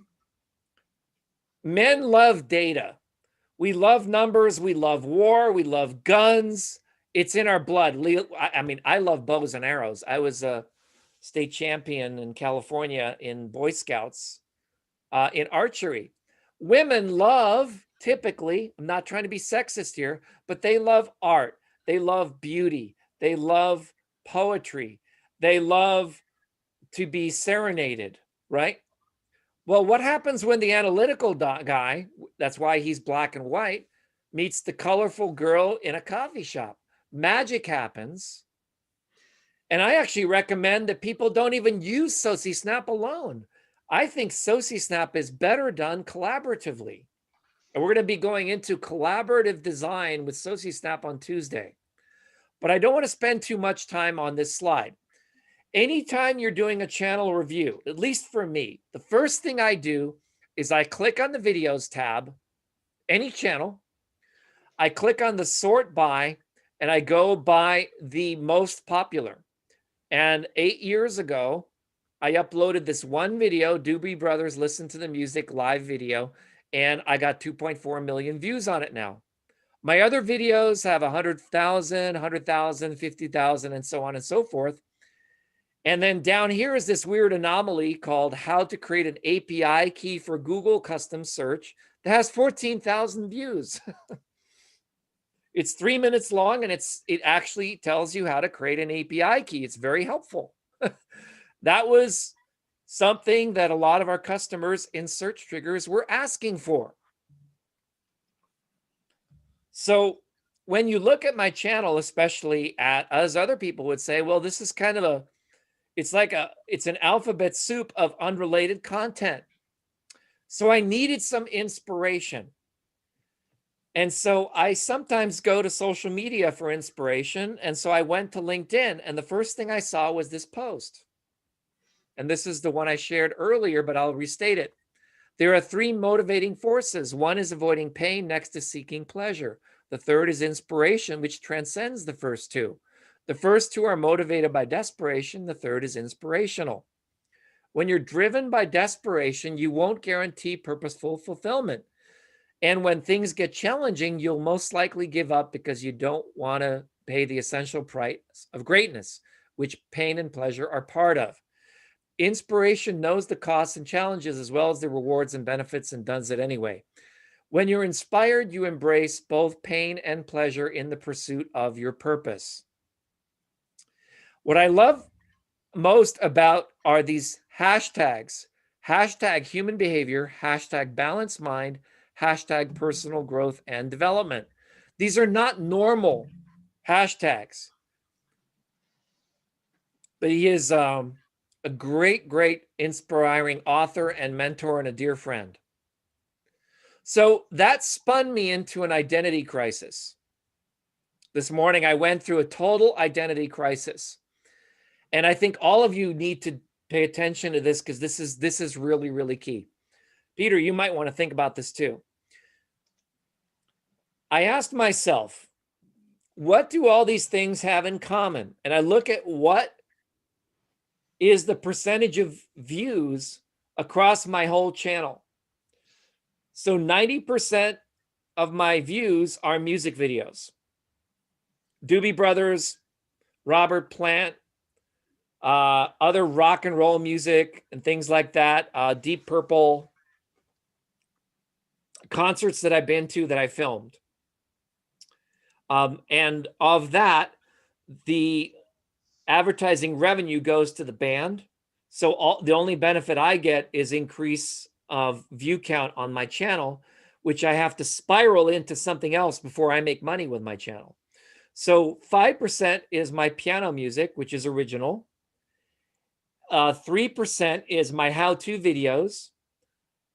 [SPEAKER 1] love data. We love numbers. We love war. We love guns. It's in our blood. I mean, I love bows and arrows. I was a state champion in California in Boy Scouts in archery. Women love, typically, I'm not trying to be sexist here, but they love art. They love beauty. They love poetry. They love to be serenaded, right? Well, what happens when the analytical guy, that's why he's black and white, meets the colorful girl in a coffee shop? Magic happens. And I actually recommend that people don't even use SociSNAP alone. I think SociSNAP is better done collaboratively. And we're going to be going into collaborative design with SociSNAP on Tuesday. But I don't want to spend too much time on this slide. Anytime you're doing a channel review, at least for me, the first thing I do is I click on the videos tab, any channel. I click on the sort by, and I go by the most popular. And 8 years ago, I uploaded this one video, Doobie Brothers Listen to the Music live video, and I got 2.4 million views on it now. My other videos have 100,000, 100,000, 50,000, and so on and so forth. And then down here is this weird anomaly called how to create an API key for Google custom search that has 14,000 views. It's 3 minutes long, and it actually tells you how to create an API key. It's very helpful. That was something that a lot of our customers in SearchTriggers were asking for. So when you look at my channel, especially as other people would say, well, this is kind of it's an alphabet soup of unrelated content. So I needed some inspiration. And so I sometimes go to social media for inspiration. And so I went to LinkedIn, and the first thing I saw was this post. And this is the one I shared earlier, but I'll restate it. There are 3 motivating forces. One is avoiding pain, next is seeking pleasure. The third is inspiration, which transcends the first 2. The first 2 are motivated by desperation. The third is inspirational. When you're driven by desperation, you won't guarantee purposeful fulfillment. And when things get challenging, you'll most likely give up because you don't want to pay the essential price of greatness, which pain and pleasure are part of. Inspiration knows the costs and challenges as well as the rewards and benefits, and does it anyway. When you're inspired, you embrace both pain and pleasure in the pursuit of your purpose. What I love most about are these hashtags. Hashtag human behavior, hashtag balanced mind, hashtag personal growth and development. These are not normal hashtags. But he is a great, great, inspiring author and mentor and a dear friend. So that spun me into an identity crisis. This morning, I went through a total identity crisis. And I think all of you need to pay attention to this, because this is really, really key. Peter, you might want to think about this too. I asked myself, what do all these things have in common? And I look at what is the percentage of views across my whole channel. So 90% of my views are music videos. Doobie Brothers, Robert Plant, other rock and roll music and things like that, Deep Purple, concerts that I've been to that I filmed. And of that, the advertising revenue goes to the band. So the only benefit I get is increase of view count on my channel, which I have to spiral into something else before I make money with my channel. So 5% is my piano music, which is original. 3% is my how-to videos.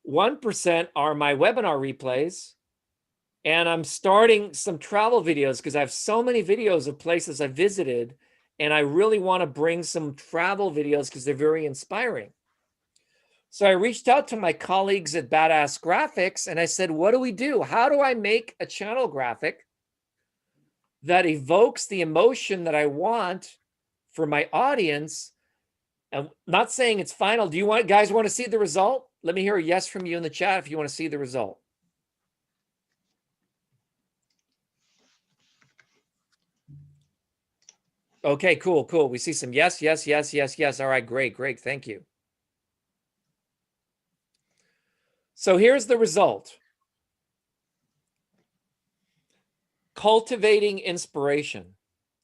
[SPEAKER 1] 1% are my webinar replays. And I'm starting some travel videos because I have so many videos of places I visited, and I really want to bring some travel videos because they're very inspiring. So I reached out to my colleagues at Badass Graphics, and I said, what do we do? How do I make a channel graphic that evokes the emotion that I want for my audience? I'm not saying it's final. Do you guys want to see the result? Let me hear a yes from you in the chat if you want to see the result. Okay, cool, cool. We see some yes, yes, yes, yes, yes. All right, great, great. Thank you. So here's the result. Cultivating inspiration.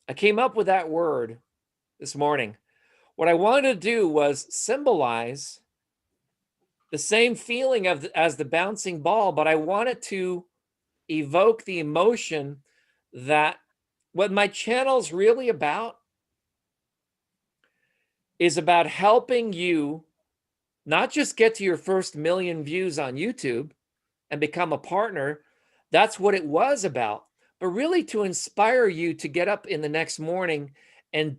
[SPEAKER 1] I came up with that word this morning. What I wanted to do was symbolize the same feeling as the bouncing ball, but I wanted to evoke the emotion that what my channel's really about is about helping you not just get to your first 1,000,000 views on YouTube and become a partner. That's what it was about, but really to inspire you to get up in the next morning and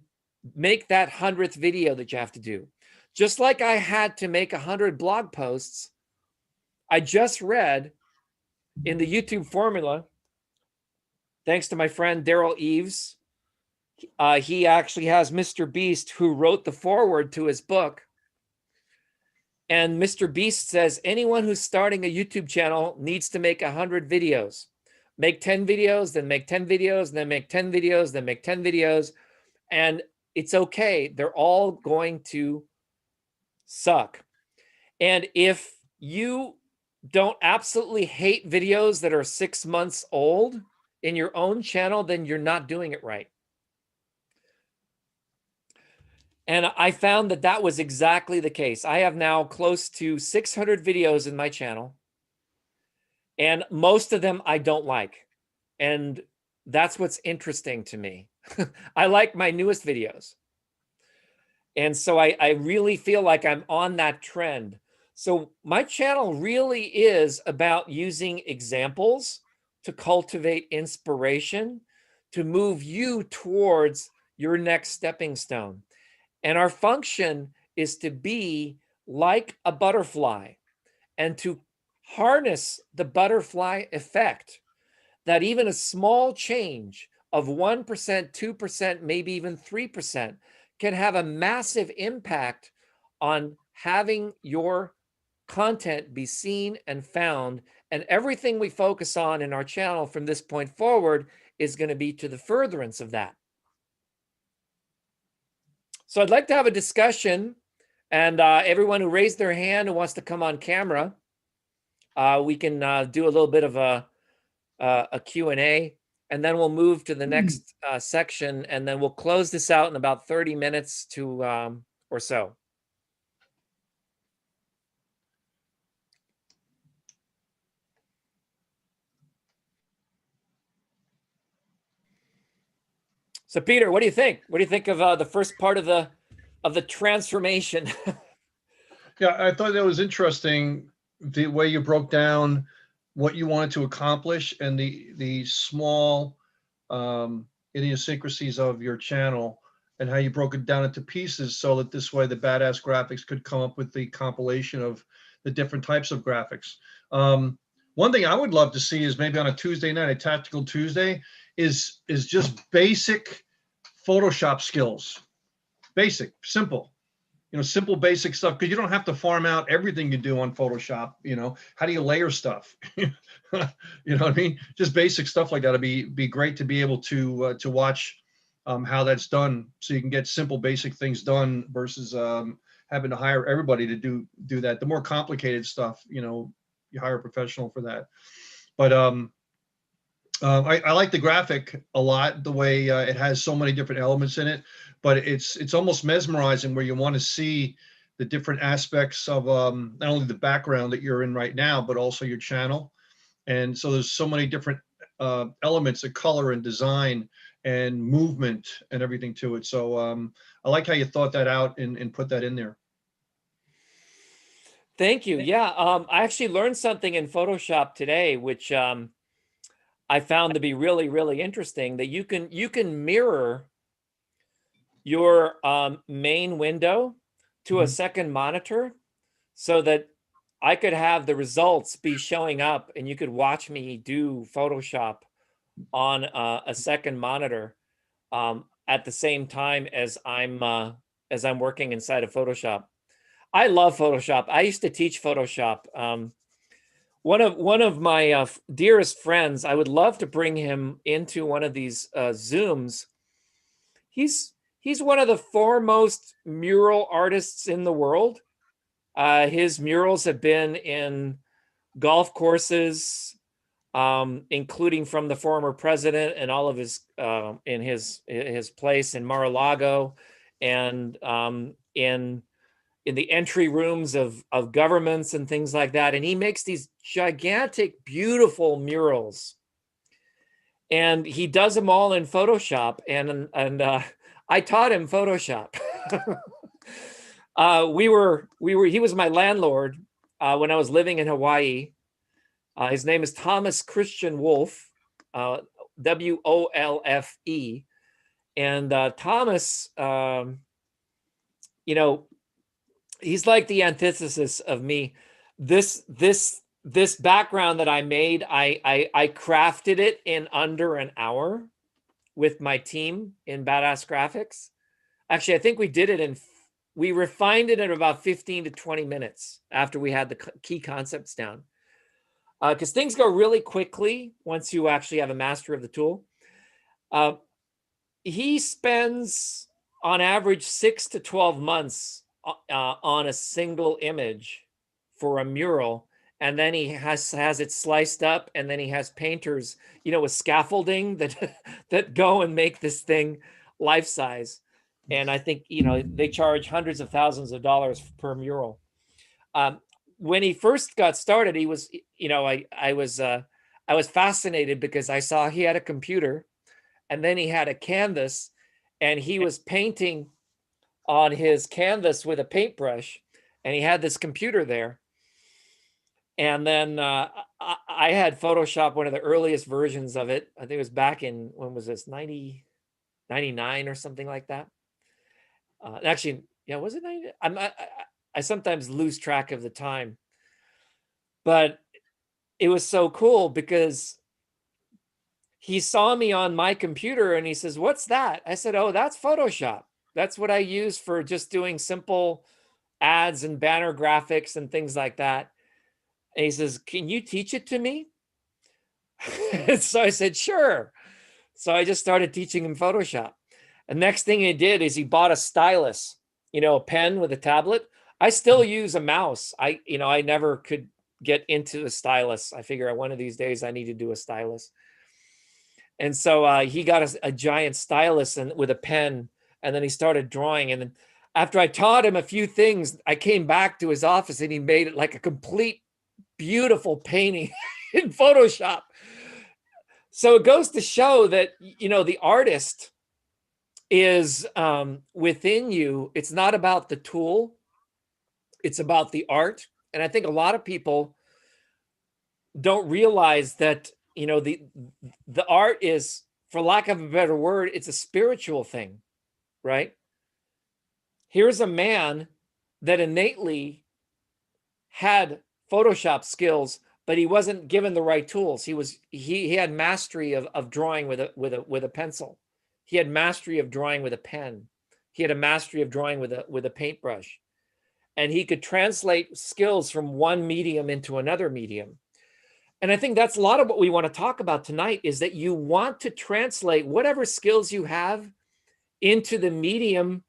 [SPEAKER 1] make that 100th video that you have to do. Just like I had to make 100 blog posts, I just read in the YouTube formula, thanks to my friend Darrel Eves. He actually has Mr. Beast, who wrote the foreword to his book. And Mr. Beast says anyone who's starting a YouTube channel needs to make 100 videos. Make 10 videos, then make 10 videos, then make 10 videos, then make 10 videos. And it's okay. They're all going to suck. And if you don't absolutely hate videos that are 6 months old in your own channel, then you're not doing it right. And I found that that was exactly the case. I have now close to 600 videos in my channel, and most of them I don't like. And that's what's interesting to me. I like my newest videos. And so I really feel like I'm on that trend. So my channel really is about using examples to cultivate inspiration, to move you towards your next stepping stone. And our function is to be like a butterfly and to harness the butterfly effect, that even a small change of 1%, 2%, maybe even 3% can have a massive impact on having your content be seen and found. And everything we focus on in our channel from this point forward is going to be to the furtherance of that. So I'd like to have a discussion, and everyone who raised their hand who wants to come on camera, we can do a little bit of a Q&A, and then we'll move to the next section, and then we'll close this out in about 30 minutes to or so. So Peter, what do you think? What do you think of the first part of the transformation?
[SPEAKER 2] Yeah, I thought that was interesting, the way you broke down what you wanted to accomplish and the small idiosyncrasies of your channel, and how you broke it down into pieces so that this way the badass graphics could come up with the compilation of the different types of graphics. One thing I would love to see is maybe on a Tuesday night, a tactical Tuesday, is just basic Photoshop skills. Basic, simple. Simple, basic stuff, because you don't have to farm out everything you do on Photoshop. How do you layer stuff? You know what I mean? Just basic stuff like that would be great to be able to watch how that's done, so you can get simple, basic things done versus having to hire everybody to do that. The more complicated stuff, you hire a professional for that. But I like the graphic a lot, the way it has so many different elements in it, but it's almost mesmerizing, where you want to see the different aspects of not only the background that you're in right now, but also your channel. And so there's so many different elements of color and design and movement and everything to it. So I like how you thought that out and put that in there.
[SPEAKER 1] Thank you. Yeah, I actually learned something in Photoshop today, which I found to be really, really interesting, that you can mirror your main window to a second monitor, so that I could have the results be showing up and you could watch me do Photoshop on a second monitor at the same time as I'm working inside of Photoshop. I love Photoshop. I used to teach Photoshop. One of my dearest friends, I would love to bring him into one of these Zooms. He's one of the foremost mural artists in the world. His murals have been in golf courses, including from the former president and all of his in his place in Mar-a-Lago, and in in the entry rooms of governments and things like that. And he makes these gigantic, beautiful murals. And he does them all in Photoshop. And I taught him Photoshop. He was my landlord when I was living in Hawaii. His name is Thomas Christian Wolfe, Wolfe. And Thomas, you know, he's like the antithesis of me. This background that I made, I crafted it in under an hour with my team in Badass Graphics. Actually, I think we refined it in about 15 to 20 minutes after we had the key concepts down. Because things go really quickly once you actually have a master of the tool. He spends on average 6 to 12 months on a single image for a mural, and then he has it sliced up, and then he has painters, you know, with scaffolding that go and make this thing life size. And I think, you know, they charge hundreds of thousands of dollars per mural. When he first got started, he was, you know, I was fascinated because I saw he had a computer, and then he had a canvas, and he was painting on his canvas with a paintbrush, and he had this computer there. And then I had Photoshop, one of the earliest versions of it. I think it was back in, when was this, 99 or something like that. Actually, yeah, was it 90? I sometimes lose track of the time. But it was so cool because he saw me on my computer and he says, "What's that?" I said, "Oh, that's Photoshop. That's what I use for just doing simple ads and banner graphics and things like that." And he says, "Can you teach it to me?" So I said, "Sure." So I just started teaching him Photoshop. And next thing he did is he bought a stylus, you know, a pen with a tablet. I still use a mouse. I never could get into a stylus. I figure one of these days I need to do a stylus. And so he got a giant stylus and with a pen, and then he started drawing. And then after I taught him a few things, I came back to his office and he made it like a complete, beautiful painting in Photoshop. So it goes to show that, you know, the artist is within you. It's not about the tool, it's about the art. And I think a lot of people don't realize that, you know, the art is, for lack of a better word, it's a spiritual thing, right? Here's a man that innately had Photoshop skills, but he wasn't given the right tools. He had mastery of drawing with a pencil. He had mastery of drawing with a pen. He had a mastery of drawing with a paintbrush. And he could translate skills from one medium into another medium. And I think that's a lot of what we want to talk about tonight, is that you want to translate whatever skills you have into the medium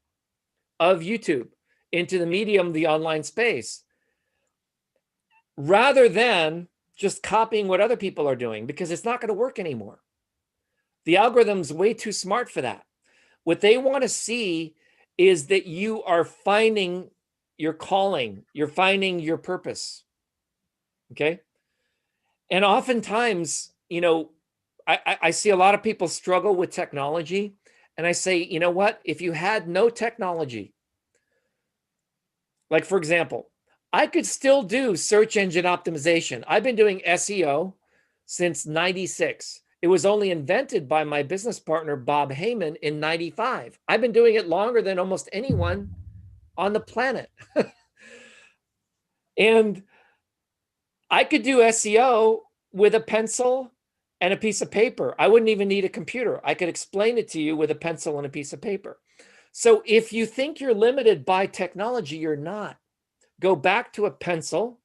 [SPEAKER 1] of YouTube, into the medium, the online space, rather than just copying what other people are doing, because it's not going to work anymore. The algorithm's way too smart for that. What they want to see is that you are finding your calling, you're finding your purpose. Okay. And oftentimes, you know, I see a lot of people struggle with technology. And I say, you know what? If you had no technology, like, for example, I could still do search engine optimization. I've been doing SEO since 96. It was only invented by my business partner, Bob Heyman, in 95. I've been doing it longer than almost anyone on the planet. And I could do SEO with a pencil and a piece of paper. I wouldn't even need a computer. I could explain it to you with a pencil and a piece of paper. So if you think you're limited by technology, you're not. Go back to a pencil,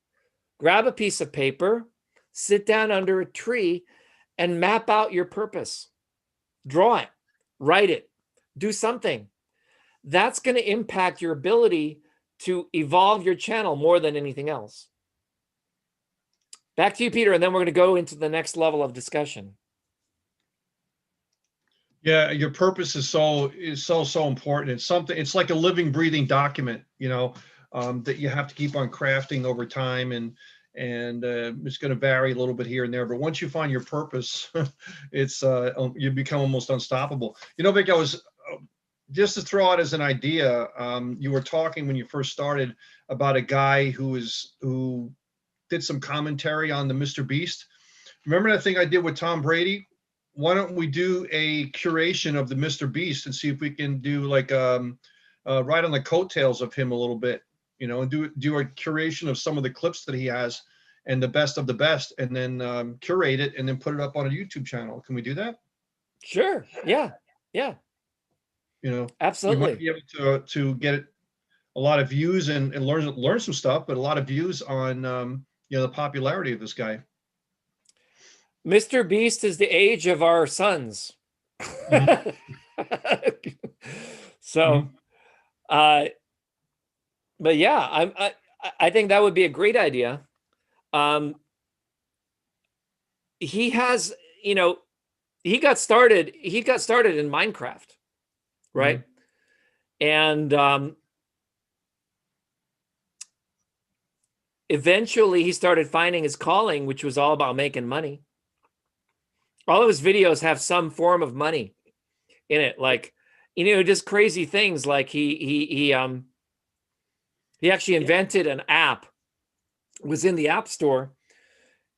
[SPEAKER 1] grab a piece of paper, sit down under a tree, and map out your purpose. Draw it, write it, do something. That's going to impact your ability to evolve your channel more than anything else. Back to you, Peter, and then we're going to go into the next level of discussion.
[SPEAKER 2] Yeah, your purpose is so important. It's something, it's like a living, breathing document, you know. that you have to keep on crafting over time, and it's going to vary a little bit here and there. But once you find your purpose, it's you become almost unstoppable. You know, Vic, I was just to throw out as an idea. You were talking when you first started about a guy who did some commentary on the Mr. Beast. Remember that thing I did with Tom Brady? Why don't we do a curation of the Mr. Beast and see if we can do like right on the coattails of him a little bit, you know, and do a curation of some of the clips that he has and the best of the best, and then curate it and then put it up on a YouTube channel. Can we do that?
[SPEAKER 1] Sure. Yeah. Yeah.
[SPEAKER 2] You know,
[SPEAKER 1] absolutely.
[SPEAKER 2] We might be able to get a lot of views and learn some stuff, but a lot of views on you know, the popularity of this guy.
[SPEAKER 1] Mr. Beast is the age of our sons.
[SPEAKER 2] Mm-hmm.
[SPEAKER 1] So, but yeah, I think that would be a great idea. He has, you know, he got started in Minecraft, right? And eventually he started finding his calling, which was all about making money. All of his videos have some form of money in it, like, you know, just crazy things. Like he actually invented an app, was in the App Store,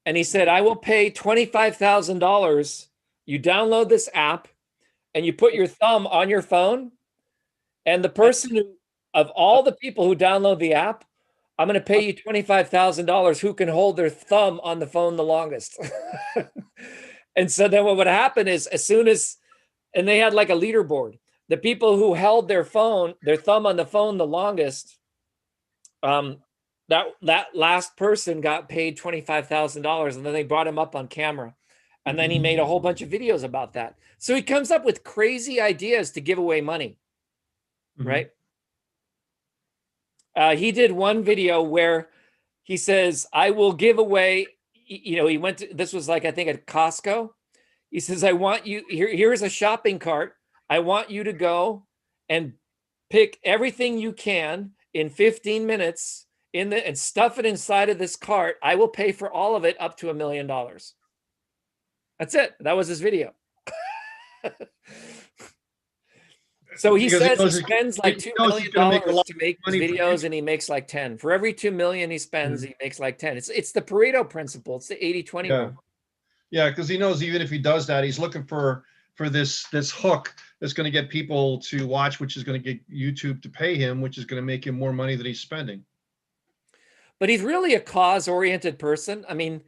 [SPEAKER 1] and he said, I will pay $25,000. You download this app and you put your thumb on your phone, and the person who, of all the people who download the app, I'm going to pay you $25,000 who can hold their thumb on the phone the longest. And so then what would happen is, as soon as, and they had like a leaderboard, the people who held their thumb on the phone the longest, that last person got paid $25,000, and then they brought him up on camera, and then he made a whole bunch of videos about that. So he comes up with crazy ideas to give away money, right? He did one video where he says, I will give away, you know, he went to, this was like, I think at Costco. He says, I want you, here's a shopping cart. I want you to go and pick everything you can in 15 minutes and stuff it inside of this cart. I will pay for all of it up to $1 million. That's it. That was his video. So he says he spends like $2 million to make these videos, and he makes like 10. For every 2 million he spends, he makes like 10. It's the Pareto principle. It's the 80-20 rule.
[SPEAKER 2] Yeah, because he knows even if he does that, he's looking for this hook that's going to get people to watch, which is going to get YouTube to pay him, which is going to make him more money that he's spending.
[SPEAKER 1] But he's really a cause-oriented person. I mean,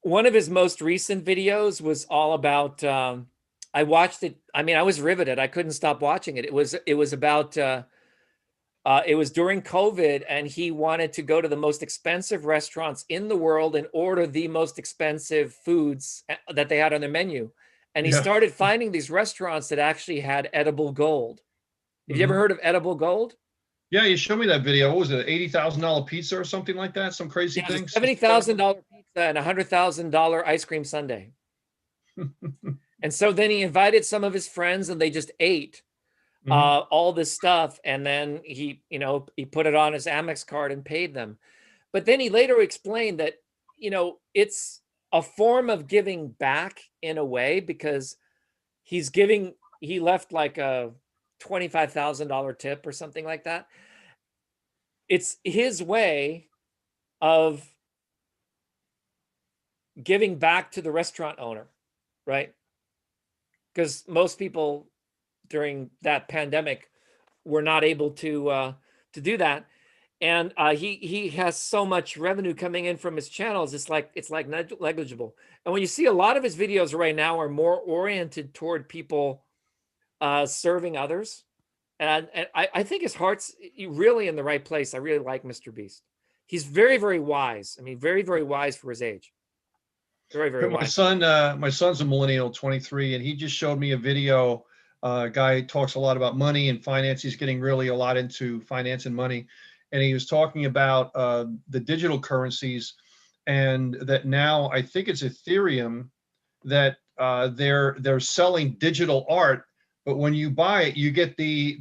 [SPEAKER 1] one of his most recent videos was all about, I watched it. I mean, I was riveted. I couldn't stop watching it. It was about, it was during COVID, and he wanted to go to the most expensive restaurants in the world and order the most expensive foods that they had on their menu. And he started finding these restaurants that actually had edible gold. Have you ever heard of edible gold?
[SPEAKER 2] Yeah, you showed me that video. What was it, $80,000 pizza or something like that? Some crazy thing.
[SPEAKER 1] $70,000 pizza and $100,000 ice cream sundae. And so then he invited some of his friends, and they just ate all this stuff. And then he put it on his Amex card and paid them. But then he later explained that, you know, it's a form of giving back in a way, because he left like a $25,000 tip or something like that. It's his way of giving back to the restaurant owner, right? Because most people during that pandemic were not able to do that. And he has so much revenue coming in from his channels. It's like negligible. And when you see a lot of his videos right now are more oriented toward people serving others. And I think his heart's really in the right place. I really like Mr. Beast. He's very, very wise. I mean, very, very wise for his age. Very, very wise.
[SPEAKER 2] My son's a millennial, 23, and he just showed me a video. Guy talks a lot about money and finance. He's getting really a lot into finance and money. And he was talking about the digital currencies, and that now I think it's Ethereum that they're selling digital art, but when you buy it, you get the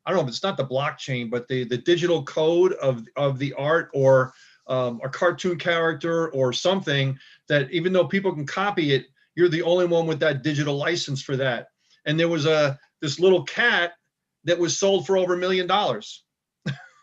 [SPEAKER 2] I don't know if it's not the blockchain, but the digital code of the art, or a cartoon character or something, that even though people can copy it, you're the only one with that digital license for that. And there was this little cat that was sold for over $1 million.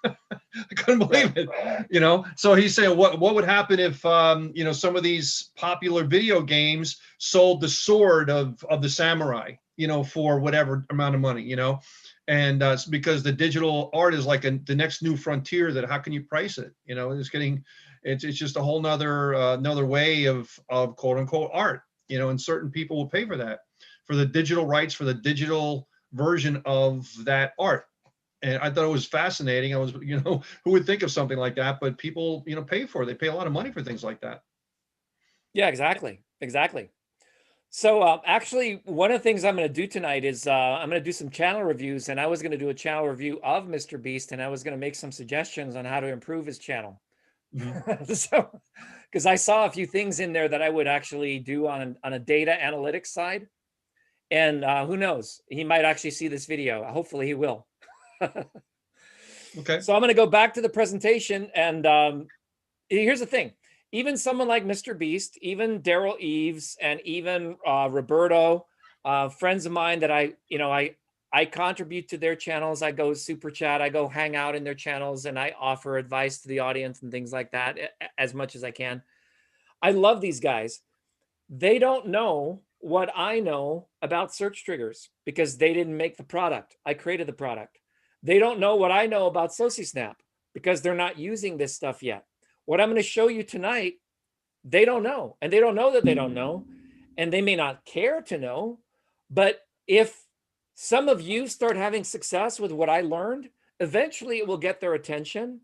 [SPEAKER 2] I couldn't believe it, you know? So he's saying, what would happen if, you know, some of these popular video games sold the sword of the samurai, you know, for whatever amount of money, you know? And it's because the digital art is like the next new frontier, that how can you price it? You know, it's just a whole nother, another way of quote unquote art, you know, and certain people will pay for that, for the digital rights, for the digital version of that art. And I thought it was fascinating. I was, you know, who would think of something like that? But people, you know, pay for it. They pay a lot of money for things like that.
[SPEAKER 1] Yeah, exactly. Exactly. So actually, one of the things I'm going to do tonight is I'm going to do some channel reviews, and I was going to do a channel review of Mr. Beast, and I was going to make some suggestions on how to improve his channel. Mm-hmm. So, because I saw a few things in there that I would actually do on a data analytics side, and who knows, he might actually see this video. Hopefully he will.
[SPEAKER 2] Okay.
[SPEAKER 1] So I'm going to go back to the presentation, and here's the thing. Even someone like Mr. Beast, even Darrel Eves, and even Roberto, friends of mine that I contribute to their channels. I go super chat, I go hang out in their channels, and I offer advice to the audience and things like that as much as I can. I love these guys. They don't know what I know about search triggers because they didn't make the product. I created the product. They don't know what I know about SociSNAP because they're not using this stuff yet. What I'm going to show you tonight, they don't know, and they don't know that they don't know, and they may not care to know. But if some of you start having success with what I learned, eventually it will get their attention,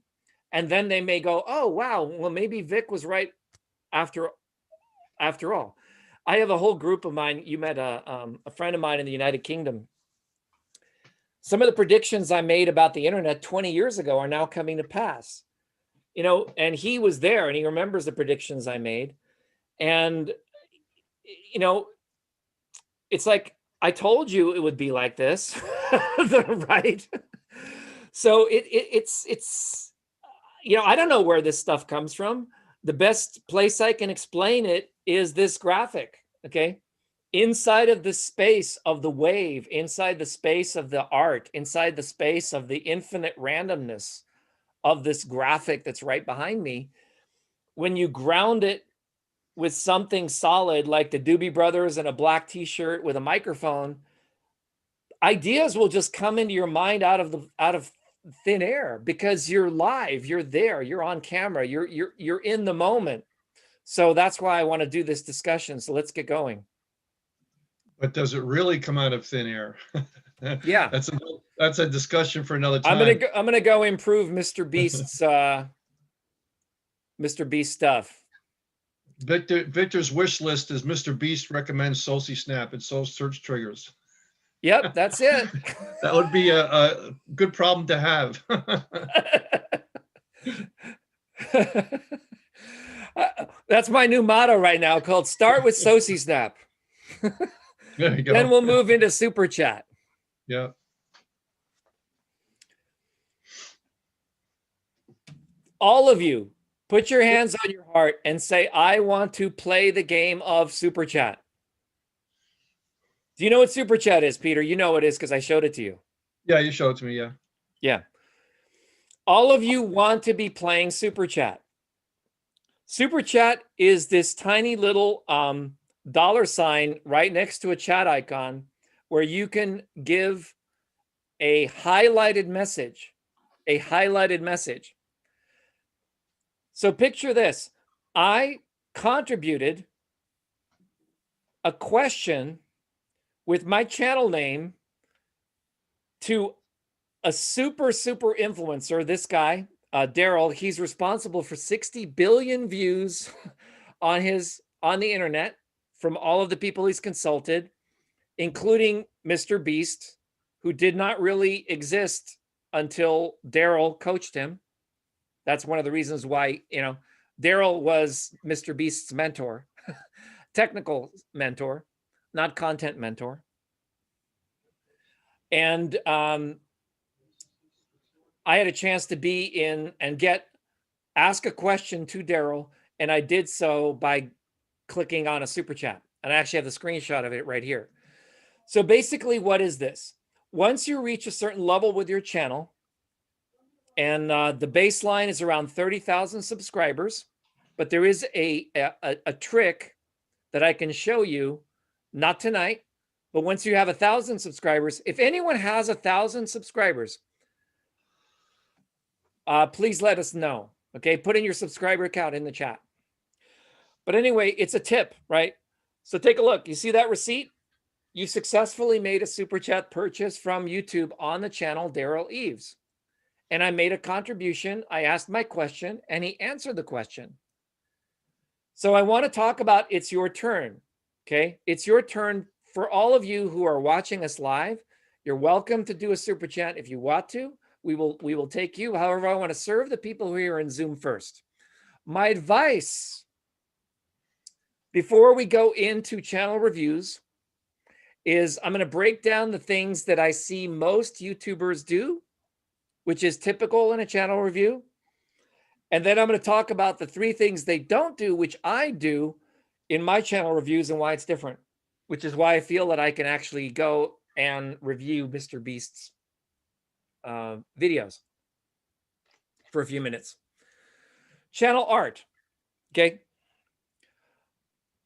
[SPEAKER 1] and then they may go, oh, wow, well, maybe Vic was right after all. I have a whole group of mine. You met a friend of mine in the United Kingdom. Some of the predictions I made about the internet 20 years ago are now coming to pass. You know, and he was there and he remembers the predictions I made. And, you know, it's like, I told you it would be like this, right? So it's, you know, I don't know where this stuff comes from. The best place I can explain it is this graphic, okay? Inside of the space of the wave, inside the space of the art, inside the space of the infinite randomness of this graphic that's right behind me, when you ground it with something solid like the Doobie Brothers and a black t-shirt with a microphone, ideas will just come into your mind out of thin air because you're live, you're there, you're on camera, you're in the moment. So that's why I want to do this discussion. So let's get going.
[SPEAKER 2] But does it really come out of thin air?
[SPEAKER 1] Yeah,
[SPEAKER 2] that's a discussion for another time.
[SPEAKER 1] I'm gonna go improve Mr. Beast's Mr. Beast stuff.
[SPEAKER 2] Victor's wish list is Mr. Beast recommends SociSNAP and SearchTriggers.
[SPEAKER 1] Yep, that's it.
[SPEAKER 2] That would be a good problem to have.
[SPEAKER 1] That's my new motto right now, called start with SociSNAP.
[SPEAKER 2] There you go.
[SPEAKER 1] Then we'll move into Super Chat.
[SPEAKER 2] Yeah.
[SPEAKER 1] All of you, put your hands on your heart and say, I want to play the game of Super Chat. Do you know what Super Chat is, Peter? You know what it is because I showed it to you.
[SPEAKER 2] Yeah, you showed it to me, yeah.
[SPEAKER 1] Yeah. All of you want to be playing Super Chat. Super Chat is this tiny little $ right next to a chat icon where you can give a highlighted message. A highlighted message. So picture this. I contributed a question with my channel name to a super influencer, this guy, Darrel. He's responsible for 60 billion views on the internet from all of the people he's consulted, including Mr. Beast, who did not really exist until Darrel coached him. That's one of the reasons why, you know, Darrel was Mr. Beast's mentor, technical mentor, not content mentor. And I had a chance to be in and ask a question to Darrel, and I did so by clicking on a super chat. And I actually have the screenshot of it right here. So basically, what is this? Once you reach a certain level with your channel, and the baseline is around 30,000 subscribers, but there is a trick that I can show you, not tonight, but once you have 1,000 subscribers, if anyone has 1,000 subscribers, please let us know. Okay, put in your subscriber count in the chat. But anyway, it's a tip, right? So take a look. You see that receipt? You successfully made a super chat purchase from YouTube on the channel Darrel Eves. And I made a contribution. I asked my question and he answered the question. So I want to talk about it's your turn. Okay, it's your turn. For all of you who are watching us live, you're welcome to do a super chat if you want to. We will take you. However, I want to serve the people who are in Zoom first. My advice before we go into channel reviews is I'm going to break down the things that I see most YouTubers do, which is typical in a channel review. And then I'm going to talk about the 3 things they don't do, which I do in my channel reviews and why it's different, which is why I feel that I can actually go and review Mr. Beast's videos for a few minutes. Channel art, okay?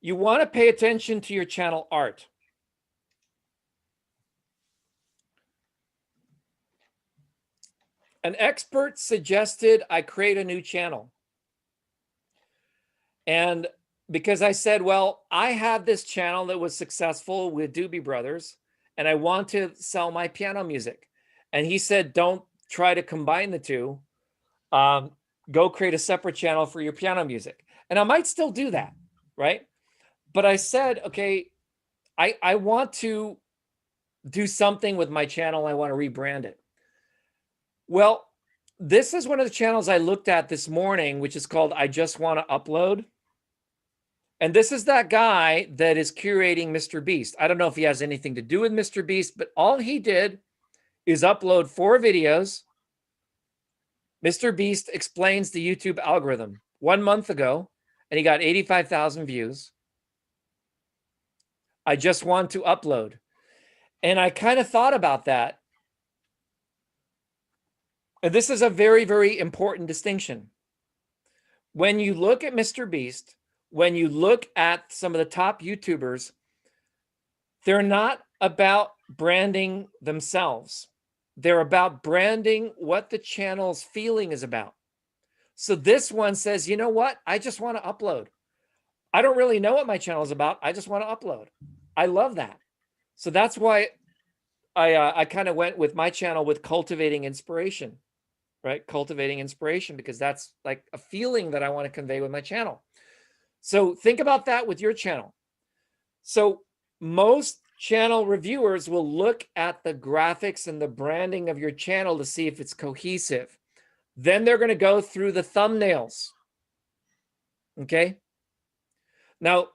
[SPEAKER 1] You want to pay attention to your channel art. An expert suggested I create a new channel. And because I said, well, I had this channel that was successful with Doobie Brothers, and I want to sell my piano music. And he said, don't try to combine the two. Go create a separate channel for your piano music. And I might still do that, right? But I said, okay, I want to do something with my channel. I want to rebrand it. Well, this is one of the channels I looked at this morning, which is called I Just Want to Upload. And this is that guy that is curating Mr. Beast. I don't know if he has anything to do with Mr. Beast, but all he did is upload 4 videos. Mr. Beast explains the YouTube algorithm 1 month ago, and he got 85,000 views. I just want to upload. And I kind of thought about that. And this is a very, very important distinction. When you look at Mr. Beast, when you look at some of the top YouTubers, they're not about branding themselves. They're about branding what the channel's feeling is about. So this one says, you know what? I just want to upload. I don't really know what my channel is about. I just want to upload. I love that. So that's why I kind of went with my channel with cultivating inspiration, right? Cultivating inspiration, because that's like a feeling that I want to convey with my channel. So think about that with your channel. So most channel reviewers will look at the graphics and the branding of your channel to see if it's cohesive. Then they're going to go through the thumbnails. Okay. Now,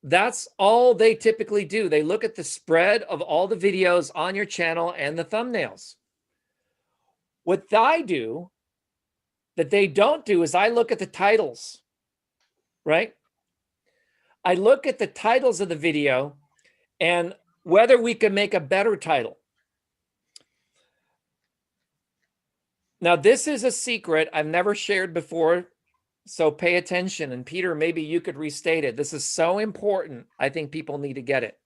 [SPEAKER 1] that's all they typically do. They look at the spread of all the videos on your channel and the thumbnails. What I do that they don't do is I look at the titles, right? I look at the titles of the video and whether we can make a better title. Now, this is a secret I've never shared before, so pay attention. And Peter, maybe you could restate it. This is so important. I think people need to get it.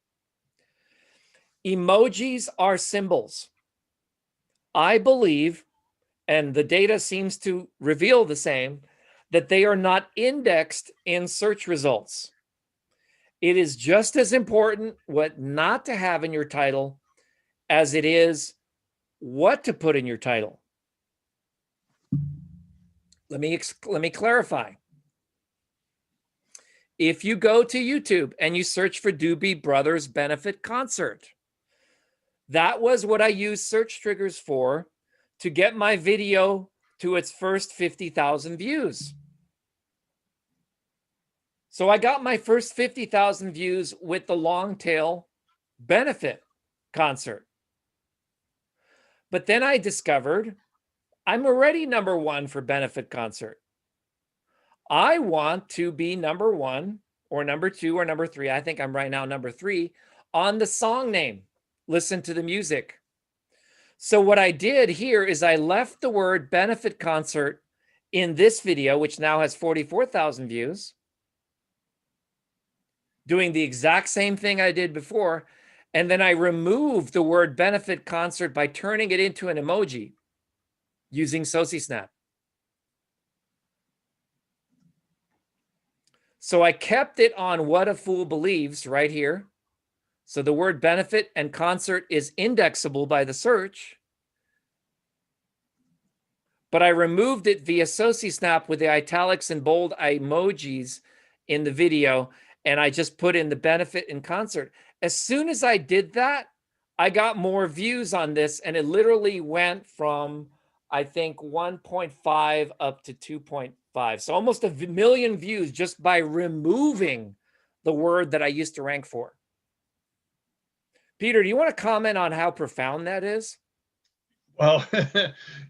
[SPEAKER 1] Emojis are symbols. I believe, and the data seems to reveal the same, that they are not indexed in search results. It is just as important what not to have in your title as it is what to put in your title. Let me clarify. If you go to YouTube and you search for Doobie Brothers Benefit Concert, that was what I used SearchTriggers for to get my video to its first 50,000 views. So I got my first 50,000 views with the long tail benefit concert. But then I discovered I'm already #1 for benefit concert. I want to be #1 or #2 or #3. I think I'm right now #3 on the song name. Listen to the music. So what I did here is I left the word benefit concert in this video, which now has 44,000 views, doing the exact same thing I did before. And then I removed the word benefit concert by turning it into an emoji using SociSNAP. So I kept it on what a fool believes right here. So the word benefit and concert is indexable by the search. But I removed it via SociSNAP with the italics and bold emojis in the video. And I just put in the benefit and concert. As soon as I did that, I got more views on this. And it literally went from, I think, 1.5 up to 2.5. So almost 1 million views just by removing the word that I used to rank for. Peter, do you want to comment on how profound that is?
[SPEAKER 2] Well,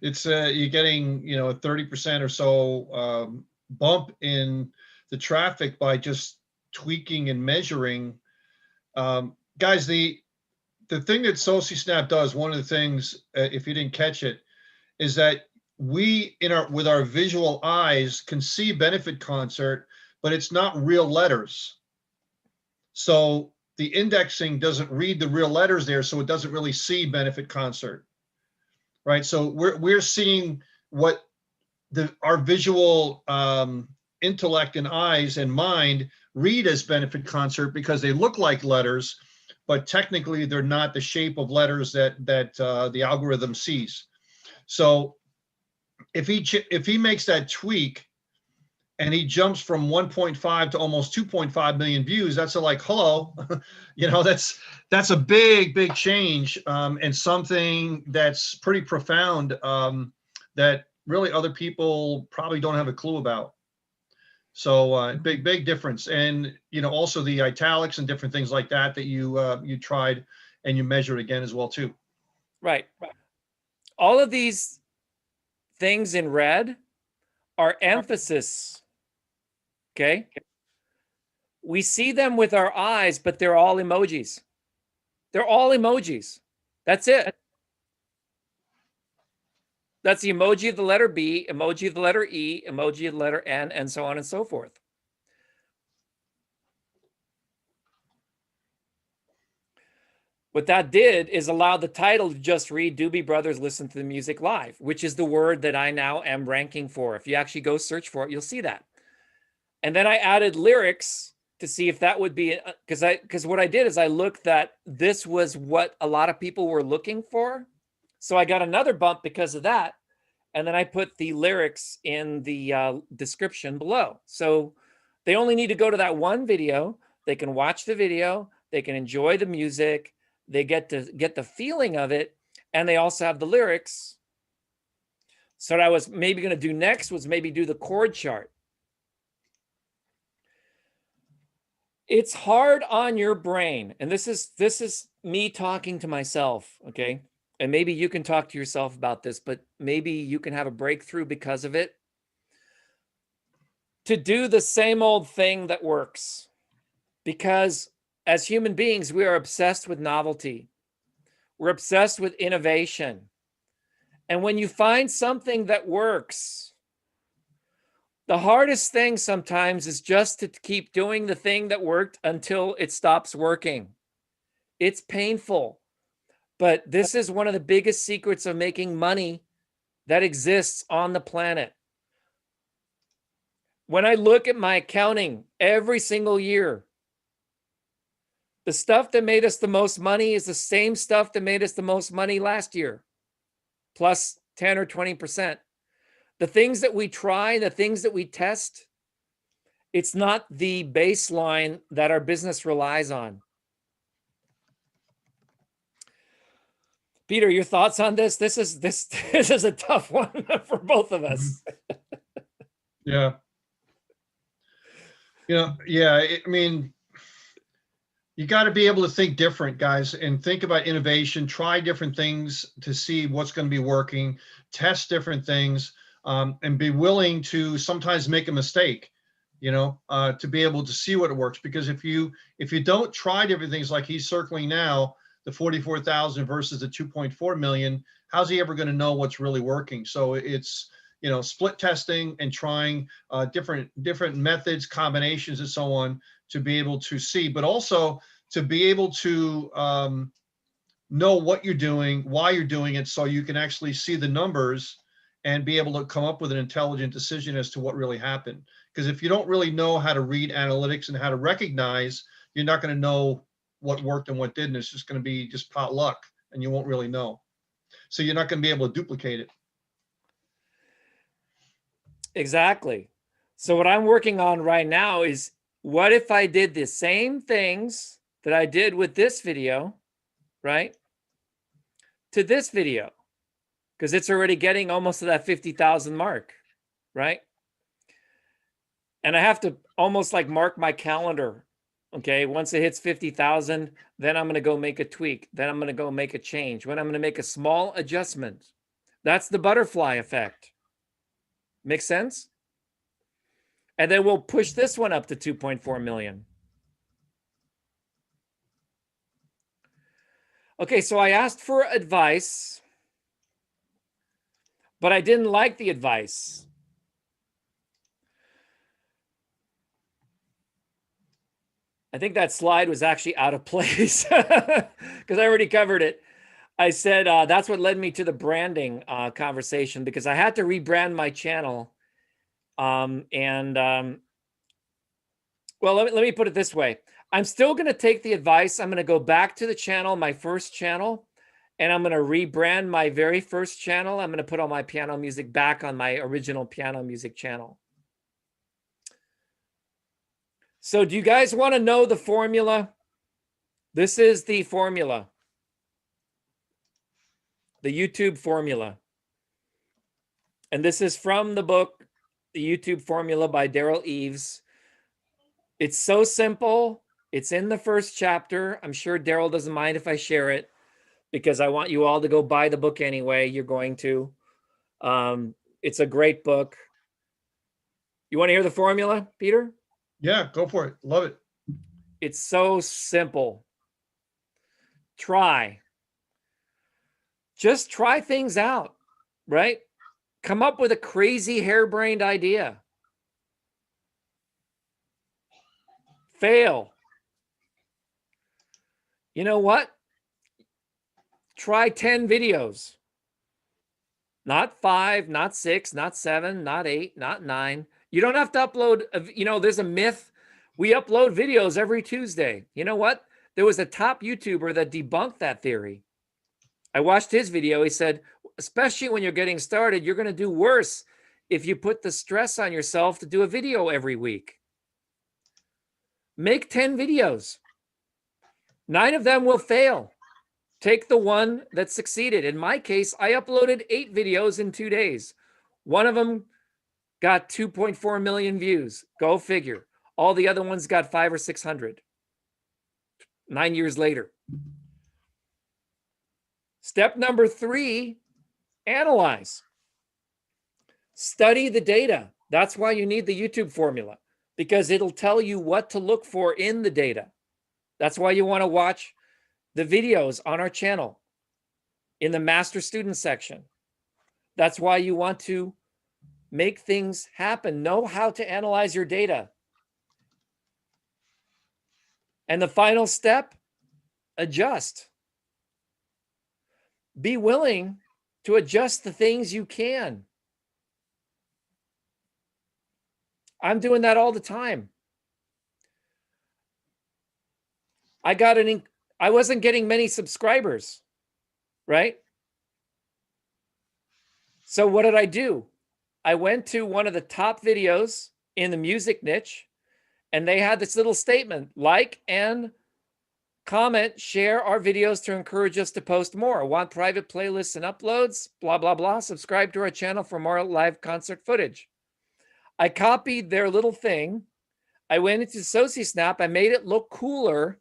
[SPEAKER 2] it's you're getting, you know, a 30% or so bump in the traffic by just tweaking and measuring. Guys, the thing that SociSNAP does, one of the things, if you didn't catch it, is that we with our visual eyes can see benefit concert, but it's not real letters. So the indexing doesn't read the real letters there, so it doesn't really see benefit concert. Right, so we're seeing what our visual intellect and eyes and mind read as benefit concert because they look like letters, but technically they're not the shape of letters that the algorithm sees. So if he makes that tweak and he jumps from 1.5 to almost 2.5 million views, that's like, hello, you know, that's a big change, and something that's pretty profound, that really other people probably don't have a clue about. So big difference. And, you know, also the italics and different things like that you tried and you measured again as well too.
[SPEAKER 1] Right. All of these things in red are emphasis. Okay. We see them with our eyes, but they're all emojis. They're all emojis. That's it. That's the emoji of the letter B, emoji of the letter E, emoji of the letter N, and so on and so forth. What that did is allow the title to just read Doobie Brothers Listen to the Music Live, which is the word that I now am ranking for. If you actually go search for it, you'll see that. And then I added lyrics to see if that would be, because what I did is I looked that this was what a lot of people were looking for. So I got another bump because of that. And then I put the lyrics in the description below. So they only need to go to that one video. They can watch the video. They can enjoy the music. They get to get the feeling of it. And they also have the lyrics. So what I was maybe going to do next was maybe do the chord chart. It's hard on your brain. And this is me talking to myself, okay? And maybe you can talk to yourself about this, but maybe you can have a breakthrough because of it. To do the same old thing that works. Because as human beings, we are obsessed with novelty. We're obsessed with innovation. And when you find something that works, the hardest thing sometimes is just to keep doing the thing that worked until it stops working. It's painful. But this is one of the biggest secrets of making money that exists on the planet. When I look at my accounting every single year, the stuff that made us the most money is the same stuff that made us the most money last year, plus 10 or 20%. The things that we try, the things that we test, it's not the baseline that our business relies on. Peter, your thoughts on this? This is a tough one for both of us.
[SPEAKER 2] Yeah. Yeah. I mean, You got to be able to think different, guys, and think about innovation, try different things to see what's going to be working, test different things, and be willing to sometimes make a mistake, to be able to see what it works. Because if you don't try different things like he's circling now, the 44,000 versus the 2.4 million, how's he ever going to know what's really working? So it's, split testing and trying different methods, combinations, and so on to be able to see, but also to be able to know what you're doing, why you're doing it, so you can actually see the numbers and be able to come up with an intelligent decision as to what really happened. Because if you don't really know how to read analytics and how to recognize, you're not going to know what worked and what didn't. It's just going to be just pot luck, and you won't really know. So you're not going to be able to duplicate it.
[SPEAKER 1] Exactly. So what I'm working on right now is, what if I did the same things that I did with this video, right, to this video? Because it's already getting almost to that 50,000 mark, right? And I have to almost like mark my calendar. Okay, once it hits 50,000, then I'm going to go make a tweak. Then I'm going to go make a change. When I'm going to make a small adjustment. That's the butterfly effect. Make sense? And then we'll push this one up to 2.4 million. Okay, so I asked for advice, but I didn't like the advice. I think that slide was actually out of place because I already covered it. I said that's what led me to the branding conversation, because I had to rebrand my channel. Well, let me put it this way. I'm still going to take the advice. I'm going to go back to the channel, my first channel, and I'm going to rebrand my very first channel. I'm going to put all my piano music back on my original piano music channel. So do you guys want to know the formula? This is the formula. The YouTube formula. And this is from the book, The YouTube Formula by Darrel Eves. It's so simple. It's in the first chapter. I'm sure Darrel doesn't mind if I share it, because I want you all to go buy the book anyway. You're going to. It's a great book. You want to hear the formula, Peter?
[SPEAKER 2] Yeah, go for it. Love it.
[SPEAKER 1] It's so simple. Try. Just try things out, right? Come up with a crazy harebrained idea. Fail. You know what? Try 10 videos. Not 5, not 6, not 7, not 8, not 9. You don't have to upload, there's a myth. We upload videos every Tuesday. You know what? There was a top YouTuber that debunked that theory. I watched his video. He said, especially when you're getting started, you're going to do worse if you put the stress on yourself to do a video every week. Make 10 videos. 9 of them will fail. Take the one that succeeded. In my case, I uploaded 8 videos in 2 days. One of them got 2.4 million views. Go figure. All the other ones got 500 or 600. 9 years later. Step number 3, analyze. Study the data. That's why you need the YouTube formula, because it'll tell you what to look for in the data. That's why you want to watch the videos on our channel in the Master Student section. That's why you want to make things happen. Know how to analyze your data. And the final step, adjust. Be willing to adjust the things you can. I'm doing that all the time. I wasn't getting many subscribers, right? So what did I do? I went to one of the top videos in the music niche, and they had this little statement: like and comment, share our videos to encourage us to post more. Want private playlists and uploads? Blah, blah, blah. Subscribe to our channel for more live concert footage. I copied their little thing. I went into SociSNAP. I made it look cooler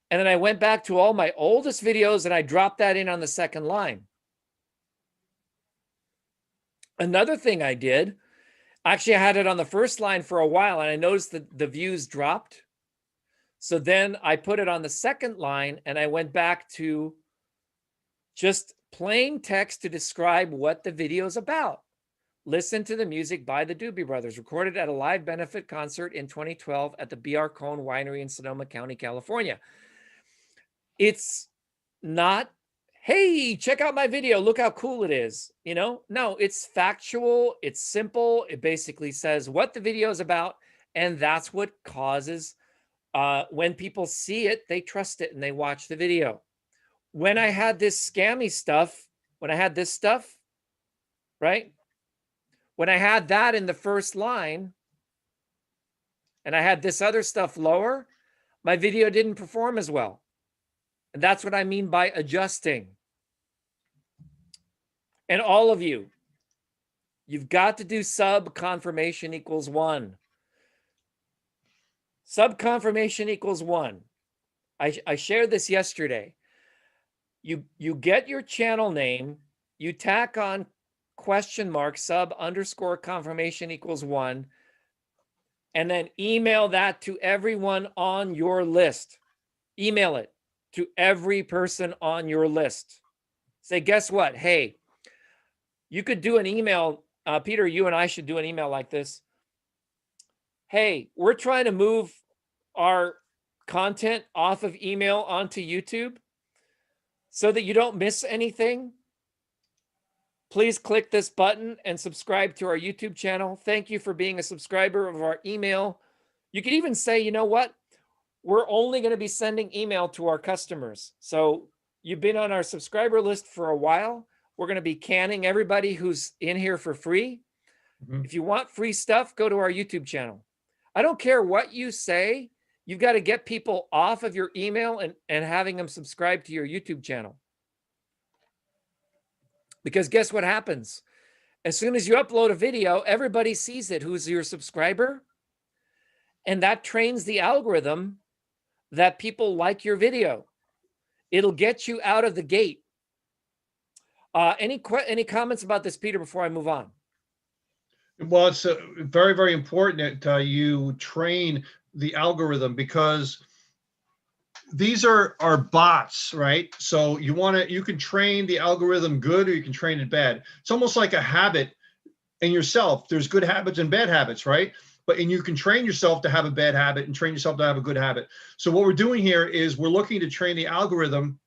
[SPEAKER 1] And then I went back to all my oldest videos and I dropped that in on the second line. Another thing I did, actually I had it on the first line for a while and I noticed that the views dropped. So then I put it on the second line and I went back to just plain text to describe what the video is about. Listen to the music by the Doobie Brothers, recorded at a live benefit concert in 2012 at the B.R. Cohn Winery in Sonoma County, California. It's not, hey, check out my video, look how cool it is. You know, no, it's factual, it's simple. It basically says what the video is about, and that's what causes, when people see it, they trust it and they watch the video. When I had this scammy stuff, when I had this stuff, right? When I had that in the first line and I had this other stuff lower, my video didn't perform as well. And that's what I mean by adjusting. And all of you, you've got to do sub confirmation equals 1. Sub confirmation equals 1. I shared this yesterday. You get your channel name, you tack on question mark sub underscore confirmation equals 1, and then email that to everyone on your list. Email it to every person on your list. Say, guess what? Hey, you could do an email. Peter, you and I should do an email like this. Hey, we're trying to move our content off of email onto YouTube so that you don't miss anything. Please click this button and subscribe to our YouTube channel. Thank you for being a subscriber of our email. You could even say, you know what? We're only going to be sending email to our customers. So you've been on our subscriber list for a while. We're going to be canning everybody who's in here for free. Mm-hmm. If you want free stuff, go to our YouTube channel. I don't care what you say. You've got to get people off of your email and having them subscribe to your YouTube channel. Because guess what happens? As soon as you upload a video, everybody sees it who's your subscriber. And that trains the algorithm that people like your video. It'll get you out of the gate. Any comments about this, Peter, before I move on?
[SPEAKER 2] Well, it's very, very important that you train the algorithm, because these are bots, right? So you can train the algorithm good or you can train it bad. It's almost like a habit in yourself. There's good habits and bad habits, right? And you can train yourself to have a bad habit and train yourself to have a good habit. So what we're doing here is we're looking to train the algorithm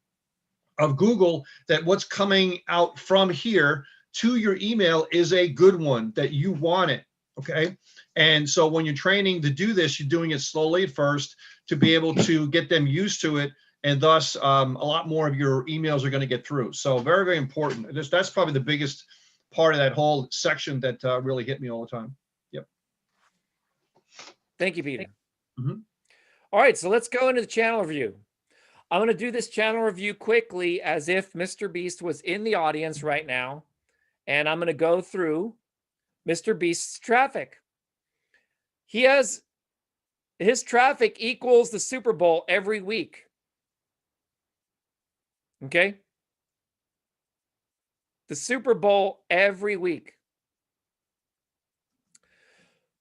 [SPEAKER 2] of Google that what's coming out from here to your email is a good one, that you want it, okay? And so when you're training to do this, you're doing it slowly at first to be able to get them used to it, and thus a lot more of your emails are going to get through. So very, very important. That's probably the biggest part of that whole section that really hit me all the time. Yep.
[SPEAKER 1] Thank you, Peter. Mm-hmm. All right, so let's go into the channel review. I'm going to do this channel review quickly as if Mr. Beast was in the audience right now. And I'm going to go through Mr. Beast's traffic. He has his traffic equals the Super Bowl every week. Okay? The Super Bowl every week.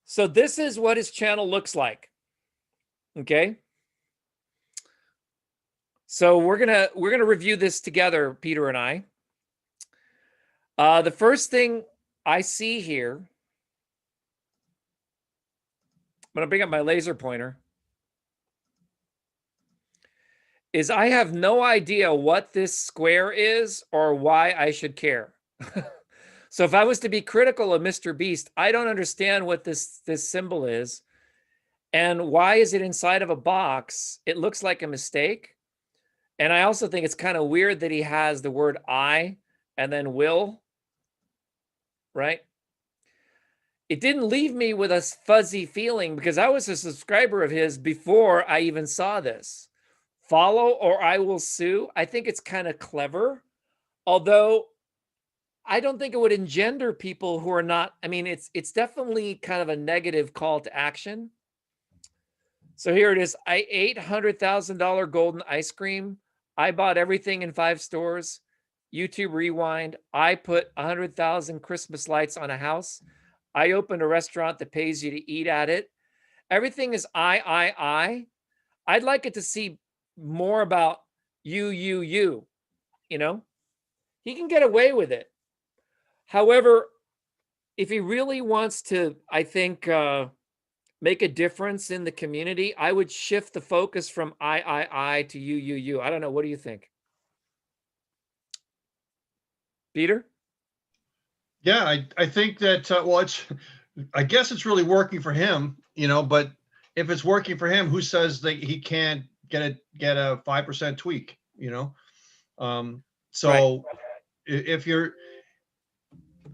[SPEAKER 1] So this is what his channel looks like. Okay? So we're gonna review this together, Peter and I. The first thing I see here, I'm going to bring up my laser pointer, is I have no idea what this square is or why I should care. So if I was to be critical of Mr. Beast, I don't understand what this symbol is. And why is it inside of a box? It looks like a mistake. And I also think it's kind of weird that he has the word I and then will. Right? It didn't leave me with a fuzzy feeling because I was a subscriber of his before I even saw this. Follow or I will sue. I think it's kind of clever, although I don't think it would engender people who are not. I mean, it's definitely kind of a negative call to action. So here it is. I ate $100,000 golden ice cream. I bought everything in 5 stores. YouTube Rewind. I put 100,000 Christmas lights on a house. I opened a restaurant that pays you to eat at it. Everything is I. I'd like it to see more about you, you know? He can get away with it. However, if he really wants to, I think, make a difference in the community, I would shift the focus from I to you. I don't know. What do you think? Peter?
[SPEAKER 2] Yeah, I think that, well, I guess it's really working for him, but if it's working for him, who says that he can't get a 5% tweak, So
[SPEAKER 1] Right.
[SPEAKER 2] if you're,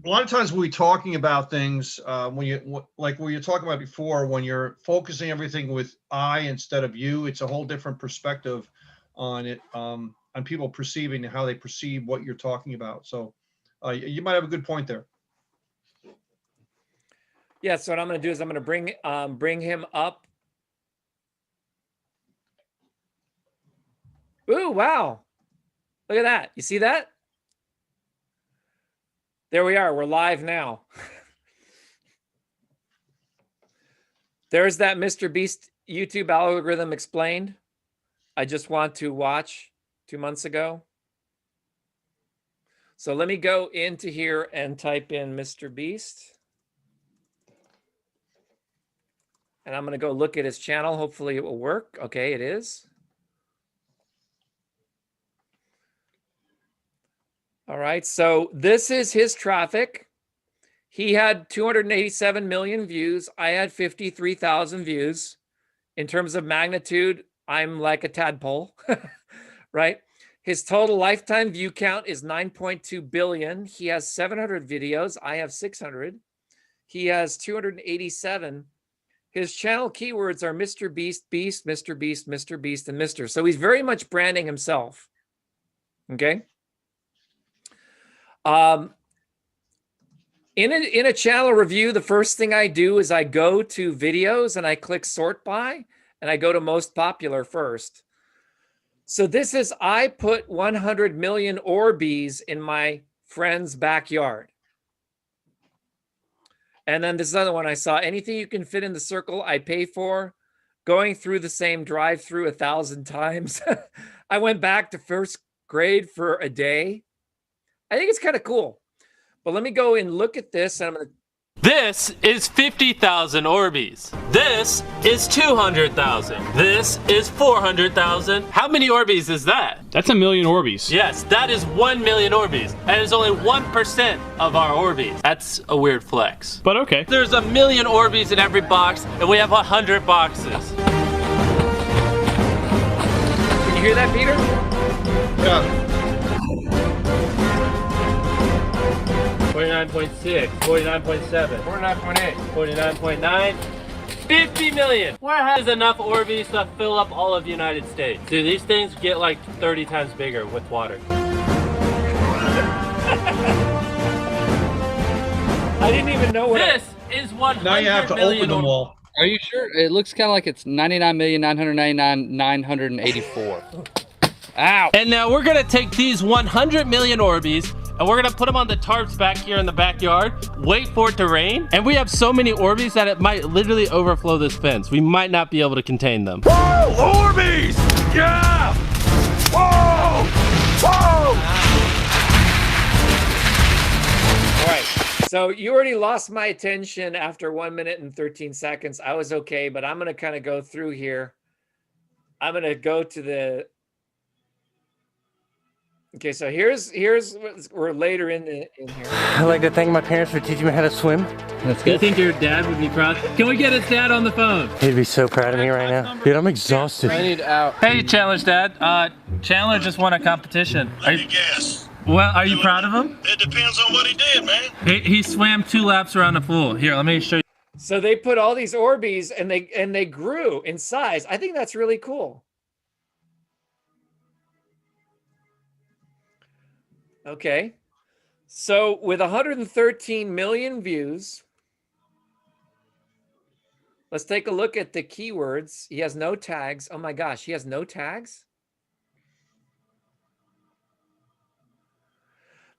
[SPEAKER 2] a lot of times when we're talking about things, like what you're talking about before, when you're focusing everything with I instead of you, it's a whole different perspective on it, on people perceiving how they perceive what you're talking about. So you might have a good point there.
[SPEAKER 1] Yeah, so what I'm going to do is I'm going to bring him up. Ooh, wow. Look at that. You see that? There we are. We're live now. There's that Mr. Beast YouTube algorithm explained. I just want to watch 2 months ago. So let me go into here and type in Mr. Beast. And I'm going to go look at his channel. Hopefully it will work. Okay, it is. All right, so this is his traffic. He had 287 million views. I had 53,000 views. In terms of magnitude, I'm like a tadpole, right? His total lifetime view count is 9.2 billion. He has 700 videos. I have 600. He has 287. His channel keywords are Mr. Beast, Beast, Mr. Beast, Mr. Beast, and Mr. So he's very much branding himself. Okay. In a channel review, the first thing I do is I go to videos and I click sort by, and I go to most popular first. So this is, I put 100 million Orbeez in my friend's backyard. And then this other one I saw, anything you can fit in the circle, I pay for. Going through the same drive-through 1,000 times. I went back to first grade for a day. I think it's kind of cool. But let me go and look at this. And I'm going to.
[SPEAKER 3] This is 50,000 Orbeez. This is 200,000. This is 400,000. How many Orbeez is that?
[SPEAKER 4] That's 1 million Orbeez.
[SPEAKER 3] Yes, that is 1 million Orbeez. And it's only 1% of our Orbeez. That's a weird flex.
[SPEAKER 4] But okay.
[SPEAKER 3] There's 1 million Orbeez in every box, and we have 100 boxes.
[SPEAKER 1] Can you hear that, Peter?
[SPEAKER 2] Yeah.
[SPEAKER 3] 49.6, 49.7,
[SPEAKER 1] 49.8.
[SPEAKER 3] 49.9, 50 million. Where has enough Orbeez to fill up all of the United States? Dude, these things get like 30 times bigger with water.
[SPEAKER 1] I didn't even know what.
[SPEAKER 3] This is 100
[SPEAKER 2] Now you have to open them all.
[SPEAKER 5] Are you sure? It looks kind of like it's 99,999,984. Ow!
[SPEAKER 3] And now we're gonna take these 100 million Orbeez and we're gonna put them on the tarps back here in the backyard, wait for it to rain, and we have so many Orbeez that it might literally overflow this fence. We might not be able to contain them.
[SPEAKER 6] Whoa, Orbeez! Yeah! Whoa! Whoa!
[SPEAKER 1] All right. So you already lost my attention after 1 minute and 13 seconds. I was okay, but I'm going to kind of go through here. I'm going to go to the. Okay, so here's we're later in here.
[SPEAKER 7] I'd like to thank my parents for teaching me how to swim.
[SPEAKER 5] That's
[SPEAKER 3] Do you
[SPEAKER 5] good.
[SPEAKER 3] think your dad would be proud? Can we get his dad on the phone?
[SPEAKER 7] He'd be so proud of me right now. Dude, I'm exhausted.
[SPEAKER 5] I need out.
[SPEAKER 3] Hey, Chandler's dad. Chandler just won a competition.
[SPEAKER 6] Let me guess.
[SPEAKER 3] Well, are you proud of him?
[SPEAKER 6] It depends on what he did, man.
[SPEAKER 3] He swam 2 laps around the pool. Here, let me show you.
[SPEAKER 1] So they put all these Orbeez and they grew in size. I think that's really cool. Okay. So with 113 million views, Let's take a look at the keywords. He has no tags. Oh my gosh, he has no tags?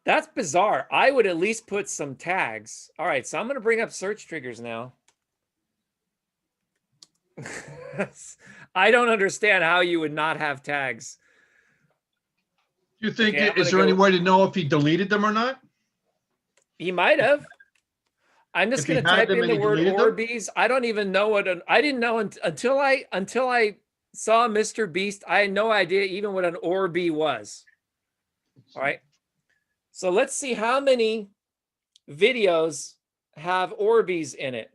[SPEAKER 1] That's bizarre. I would at least put some tags. All right, so I'm going to bring up SearchTriggers now. I don't understand how you would not have tags.
[SPEAKER 2] Do you think,
[SPEAKER 1] Okay,
[SPEAKER 2] is there any way to know if he deleted them or not?
[SPEAKER 1] He might have. I'm just
[SPEAKER 2] If he
[SPEAKER 1] going to
[SPEAKER 2] had
[SPEAKER 1] type
[SPEAKER 2] them
[SPEAKER 1] in
[SPEAKER 2] and
[SPEAKER 1] the
[SPEAKER 2] he
[SPEAKER 1] word
[SPEAKER 2] deleted them?
[SPEAKER 1] Orbeez. I don't even know what I didn't know until I saw Mr. Beast. I had no idea even what an Orby was. All right. So let's see how many videos have Orbeez in it.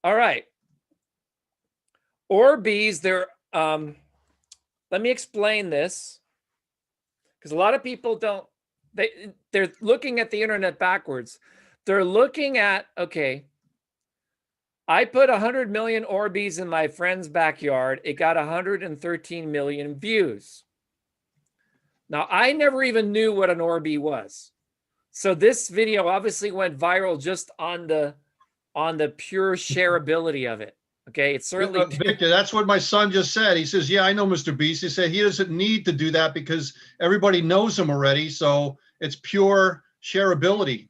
[SPEAKER 1] All right. Orbeez, let me explain this, because a lot of people don't, they're looking at the internet backwards. They're looking at, okay, I put 100 million Orbeez in my friend's backyard. It got 113 million views. Now, I never even knew what an Orby was. So this video obviously went viral just on the pure shareability of it. Okay, it's certainly
[SPEAKER 2] Victor, that's what my son just said. He says, yeah, I know Mr. Beast. He said he doesn't need to do that because everybody knows him already. So it's pure shareability.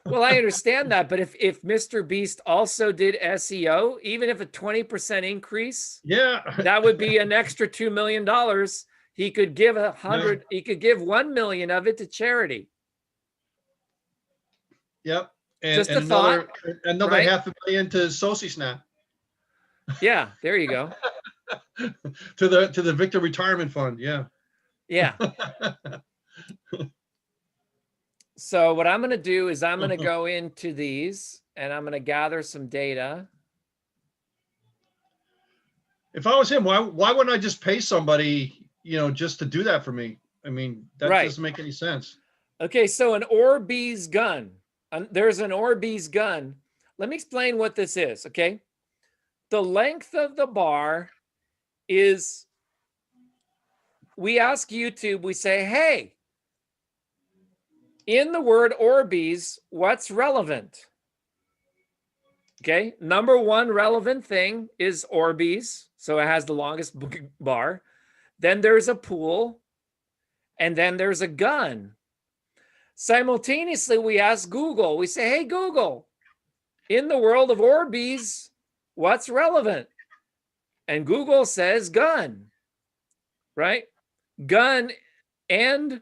[SPEAKER 1] Well, I understand that, but if Mr. Beast also did SEO, even if a 20% increase,
[SPEAKER 2] Yeah,
[SPEAKER 1] that would be an extra $2 million. He could give he could give 1 million of it to charity.
[SPEAKER 2] yep. And,
[SPEAKER 1] Just a
[SPEAKER 2] another
[SPEAKER 1] thought, right?
[SPEAKER 2] $500,000 to SociSNAP.
[SPEAKER 1] Yeah, there you go.
[SPEAKER 2] to the Victor Retirement Fund. Yeah.
[SPEAKER 1] Yeah. So what I'm going to do is I'm going to go into these and I'm going to gather some data.
[SPEAKER 2] If I was him, why wouldn't I just pay somebody, just to do that for me? I mean, that
[SPEAKER 1] Right.
[SPEAKER 2] doesn't make any sense.
[SPEAKER 1] Okay, so an Orbeez gun. There's an Orbeez gun. Let me explain what this is, okay? The length of the bar is, we ask YouTube, we say, hey, in the word Orbeez, what's relevant? Okay, number one relevant thing is Orbeez. So it has the longest bar. Then there's a pool. And then there's a gun. Simultaneously, we ask Google. We say, hey, Google, in the world of Orbeez, what's relevant? And Google says gun, right? Gun. And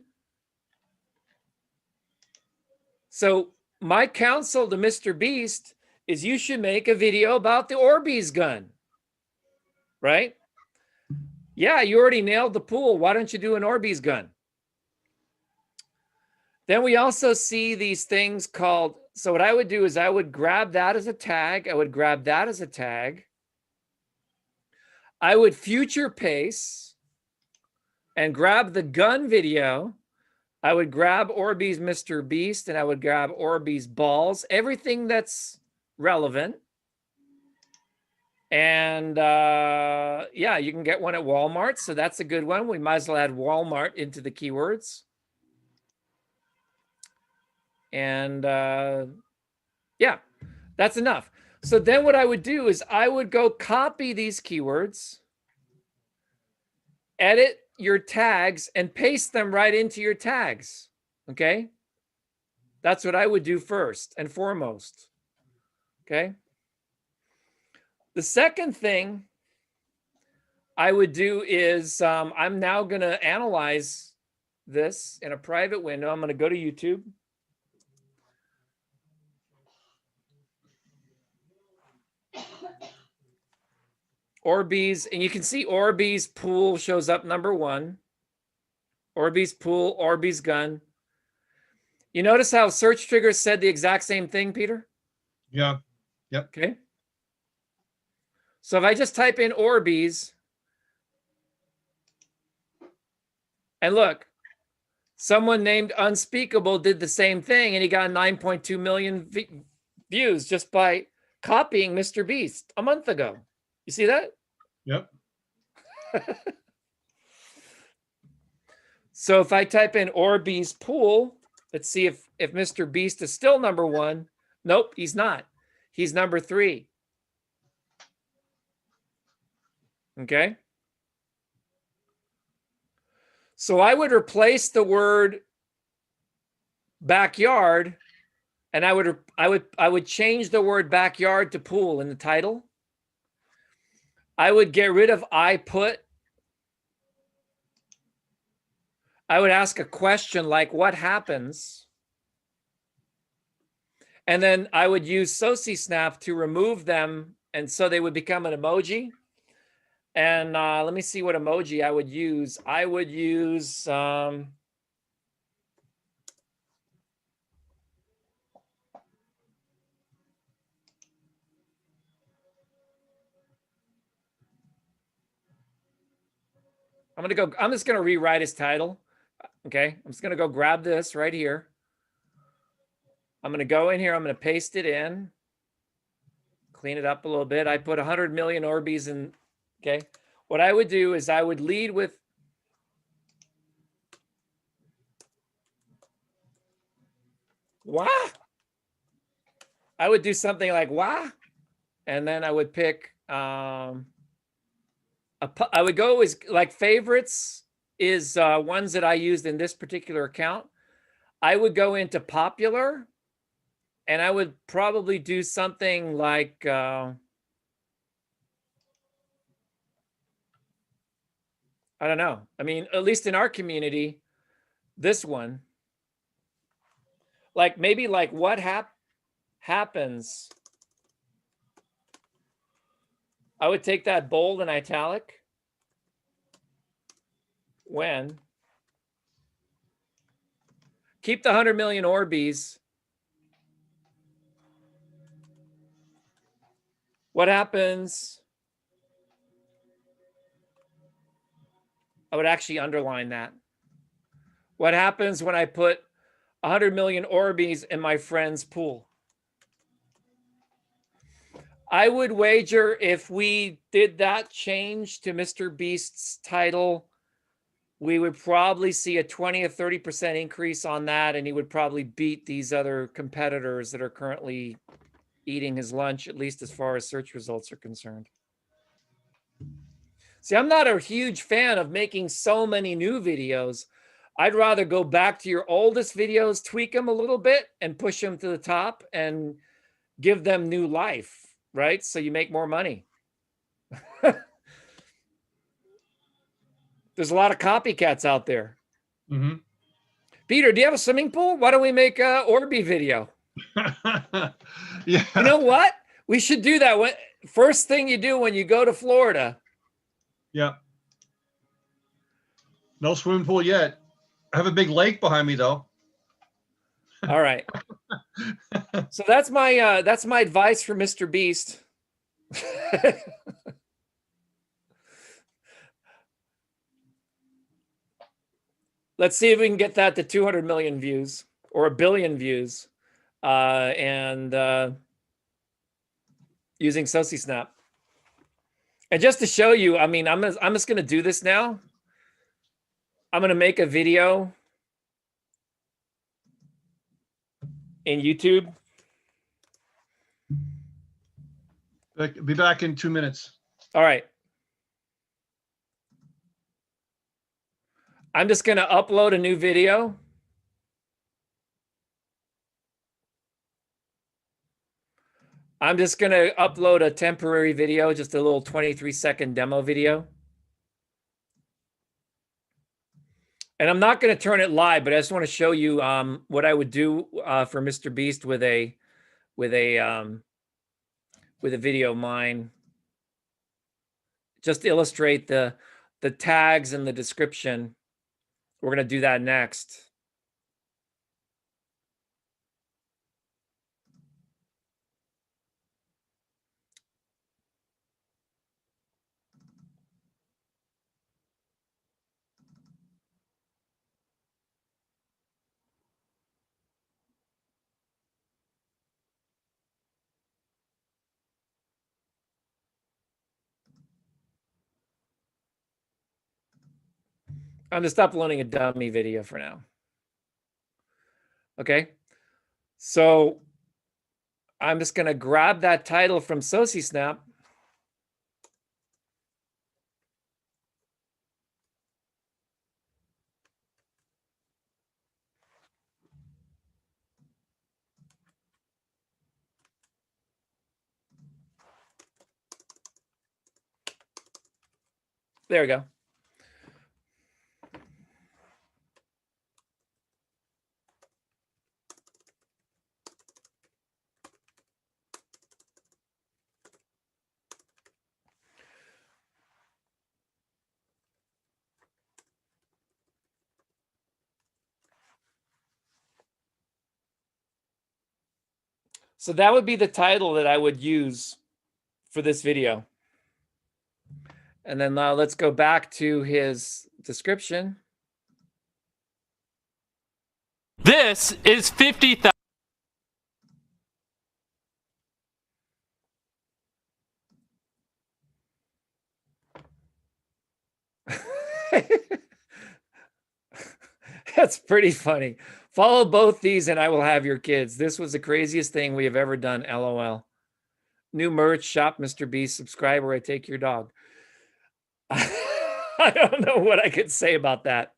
[SPEAKER 1] so my counsel to Mr. Beast is you should make a video about the Orbeez gun, right? Yeah, you already nailed the pool. Why don't you do an Orbeez gun? Then we also see these things called, so what I would do is I would grab that as a tag. I would grab that as a tag. I would future pace and grab the gun video. I would grab Orbeez Mr. Beast and I would grab Orbeez balls, everything that's relevant. And yeah, you can get one at Walmart. So that's a good one. We might as well add Walmart into the keywords. And yeah, that's enough. So then what I would do is I would go copy these keywords, edit your tags, and paste them right into your tags. Okay. That's what I would do first and foremost. Okay. The second thing I would do is I'm now going to analyze this in a private window. I'm going to go to YouTube. Orbeez, and you can see Orbeez pool shows up number one. Orbeez pool, Orbeez gun. You notice how SearchTriggers said the exact same thing, Peter?
[SPEAKER 2] Yeah. Yep.
[SPEAKER 1] Okay. So if I just type in Orbeez, and look, someone named Unspeakable did the same thing, and he got 9.2 million views just by copying Mr. Beast a month ago. You see that?
[SPEAKER 2] Yep.
[SPEAKER 1] So if I type in Orbeez pool, let's see if Mr. Beast is still number one. Nope, he's not. He's number three. Okay. So I would replace the word backyard, and I would change the word backyard to pool in the title. I would get rid of I put. I would ask a question like, what happens? And then I would use SociSNAP to remove them, and so they would become an emoji. And let me see what emoji I would use. I would use I'm just gonna rewrite his title. Okay, I'm just gonna go grab this right here. I'm gonna go in here, I'm gonna paste it in, clean it up a little bit. I put 100 million Orbeez in. Okay, what I would do is I would lead with wah. I would do something like wah, and then I would pick I would go as like favorites is ones that I used in this particular account. I would go into popular, and I would probably do something like I don't know. I mean, at least in our community, this one, like maybe like what happens. I would take that bold and italic when keep the 100 million Orbeez. What happens? I would actually underline that. What happens when I put 100 million Orbeez in my friend's pool? I would wager if we did that change to Mr. Beast's title, we would probably see a 20 or 30% increase on that, and he would probably beat these other competitors that are currently eating his lunch, at least as far as search results are concerned. See, I'm not a huge fan of making so many new videos. I'd rather go back to your oldest videos, tweak them a little bit, and push them to the top and give them new life, right? So you make more money. There's a lot of copycats out there.
[SPEAKER 2] Mm-hmm.
[SPEAKER 1] Peter, do you have a swimming pool? Why don't we make a Orby video?
[SPEAKER 2] Yeah.
[SPEAKER 1] You know what? We should do that. First thing you do when you go to Florida.
[SPEAKER 2] Yeah. No swimming pool yet. I have a big lake behind me though.
[SPEAKER 1] All right. So that's my advice for Mr. Beast. Let's see if we can get that to 200 million views or 1 billion views, and using SociSNAP. And just to show you, I mean, I'm just going to do this now. I'm going to make a video in YouTube.
[SPEAKER 2] Be back in 2 minutes.
[SPEAKER 1] All right. I'm just going to upload a new video. I'm just going to upload a temporary video, just a little 23-second demo video. And I'm not going to turn it live, but I just want to show you what I would do for Mr. Beast with a video of mine, just to illustrate the tags and the description. We're going to do that next. I'm just uploading a dummy video for now. Okay. So I'm just going to grab that title from SociSNAP. There we go. So that would be the title that I would use for this video. And then now let's go back to his description.
[SPEAKER 3] This is 50,000.
[SPEAKER 1] That's pretty funny. Follow both these and I will have your kids. This was the craziest thing we have ever done. LOL. New merch, shop Mr. Beast, subscribe or I take your dog. I don't know what I could say about that.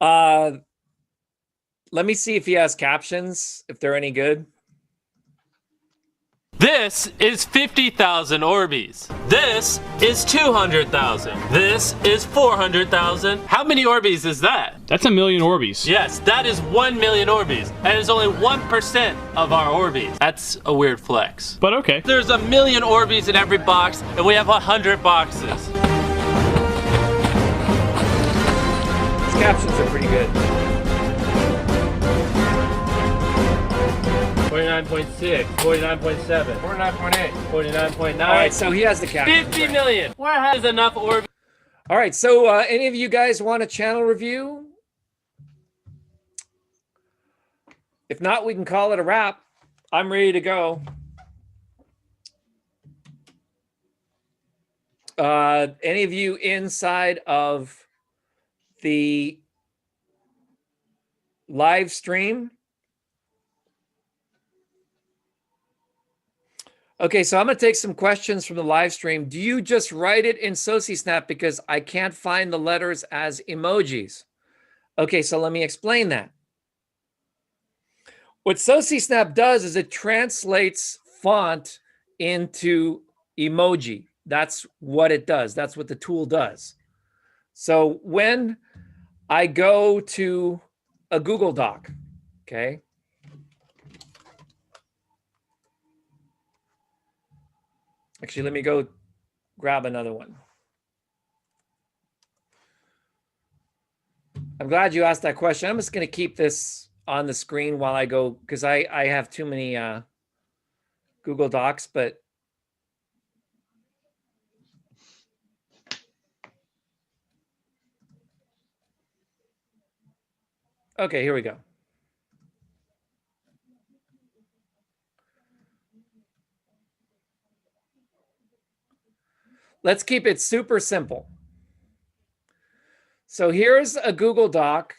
[SPEAKER 1] Let me see if he has captions, if they're any good.
[SPEAKER 3] This is 50,000 Orbeez. This is 200,000. This is 400,000. How many Orbeez is that?
[SPEAKER 4] That's 1 million Orbeez.
[SPEAKER 3] Yes, that is 1 million Orbeez. And it's only 1% of our Orbeez. That's a weird flex.
[SPEAKER 4] But okay.
[SPEAKER 3] There's 1 million Orbeez in every box, and we have 100 boxes.
[SPEAKER 1] His captions are pretty good.
[SPEAKER 3] 49.6, 49.7,
[SPEAKER 1] 49.8.
[SPEAKER 3] 49.9.
[SPEAKER 1] All right, so he has the captions.
[SPEAKER 3] 50 million. Where has enough Orbeez?
[SPEAKER 1] All right, so any of you guys want a channel review? If not, we can call it a wrap. I'm ready to go. Any of you inside of the live stream? Okay, so I'm going to take some questions from the live stream. Do you just write it in SociSNAP because I can't find the letters as emojis? Okay, so let me explain that. What SociSNAP does is it translates font into emoji. That's what it does. That's what the tool does. So when I go to a Google Doc, okay, actually, let me go grab another one. I'm glad you asked that question. I'm just going to keep this on the screen while I go, because I have too many Google Docs, but okay, here we go. Let's keep it super simple. So here's a Google Doc,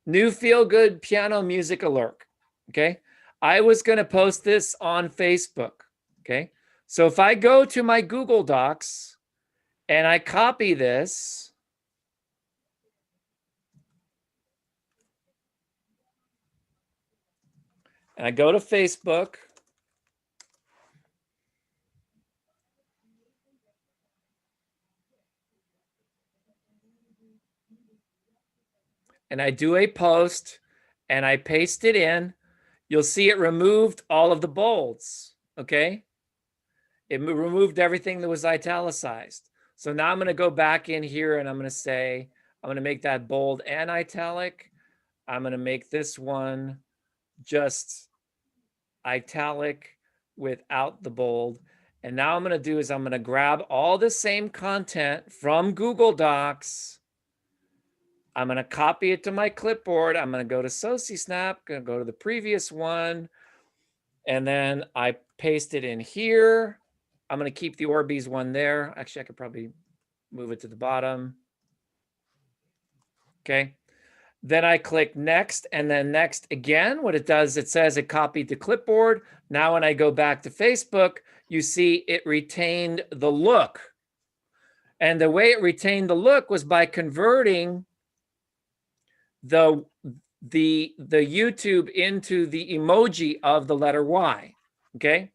[SPEAKER 1] new feel-good piano music alert, okay? I was gonna post this on Facebook, okay? So if I go to my Google Docs and I copy this, and I go to Facebook, and I do a post and I paste it in, you'll see it removed all of the bolds, okay? It removed everything that was italicized. So now I'm gonna go back in here and I'm gonna say, I'm gonna make that bold and italic. I'm gonna make this one just italic without the bold. And now I'm gonna do is I'm gonna grab all the same content from Google Docs. I'm going to copy it to my clipboard. I'm going to go to SociSNAP, going to go to the previous one, and then I paste it in here. I'm going to keep the Orbeez one there. Actually, I could probably move it to the bottom. Okay. Then I click next and then next again. What it does, it says it copied to clipboard. Now, when I go back to Facebook, you see it retained the look. And the way it retained the look was by converting the YouTube into the emoji of the letter Y, okay?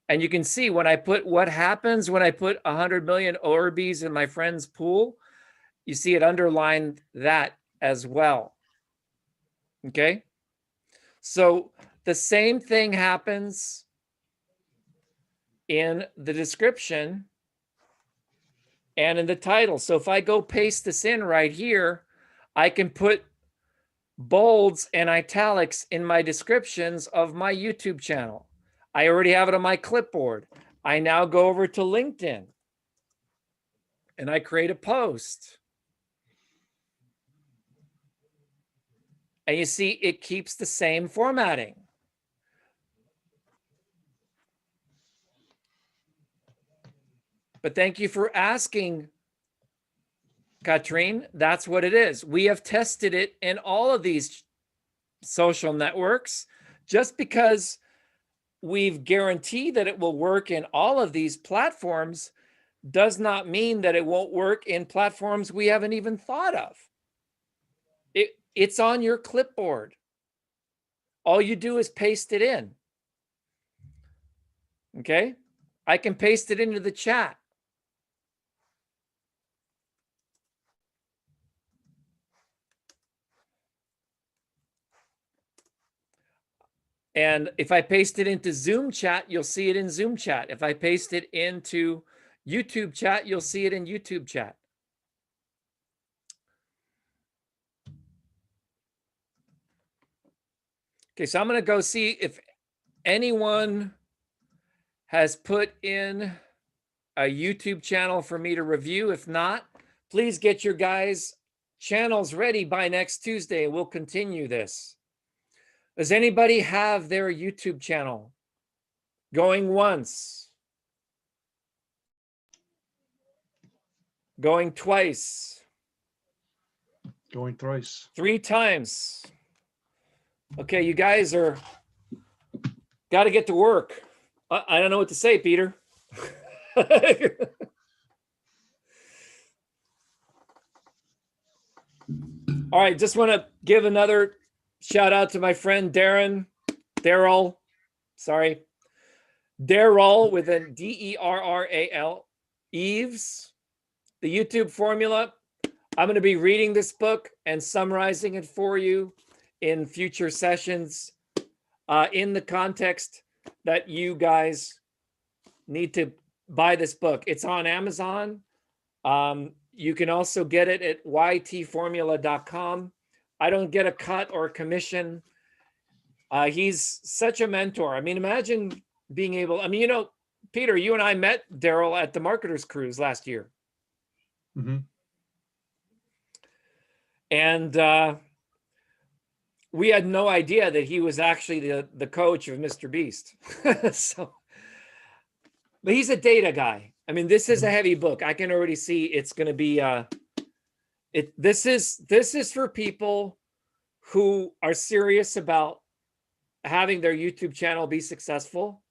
[SPEAKER 1] And you can see when I put what happens when I put 100 million Orbeez in my friend's pool, you see it underlined that as well. Okay. So the same thing happens in the description and in the title. So if I go paste this in right here, I can put bolds and italics in my descriptions of my YouTube channel. I already have it on my clipboard. I now go over to LinkedIn and I create a post. And you see, it keeps the same formatting. But thank you for asking, Katrine. That's what it is. We have tested it in all of these social networks. Just because we've guaranteed that it will work in all of these platforms does not mean that it won't work in platforms we haven't even thought of. It's on your clipboard. All you do is paste it in. Okay? I can paste it into the chat. And if I paste it into Zoom chat, you'll see it in Zoom chat. If I paste it into YouTube chat, you'll see it in YouTube chat. Okay, so I'm going to go see if anyone has put in a YouTube channel for me to review. If not, please get your guys' channels ready by next Tuesday. We'll continue this. Does anybody have their YouTube channel? Going once. Going twice.
[SPEAKER 2] Going thrice.
[SPEAKER 1] 3 times. Okay, you guys are got to get to work. I don't know what to say, Peter. All right, just want to give another shout out to my friend Darrel with a Derral Eves, the YouTube formula. I'm going to be reading this book and summarizing it for you in future sessions in the context that you guys need to buy this book. It's on Amazon. You can also get it at ytformula.com. I don't get a cut or a commission. He's such a mentor. I mean, imagine being able, I mean, you know, Peter, you and I met Darrel at the Marketers Cruise last year.
[SPEAKER 2] Mm-hmm.
[SPEAKER 1] And we had no idea that he was actually the coach of Mr. Beast. So, but he's a data guy. I mean, this is a heavy book. I can already see it's going to be, this is for people who are serious about having their YouTube channel be successful.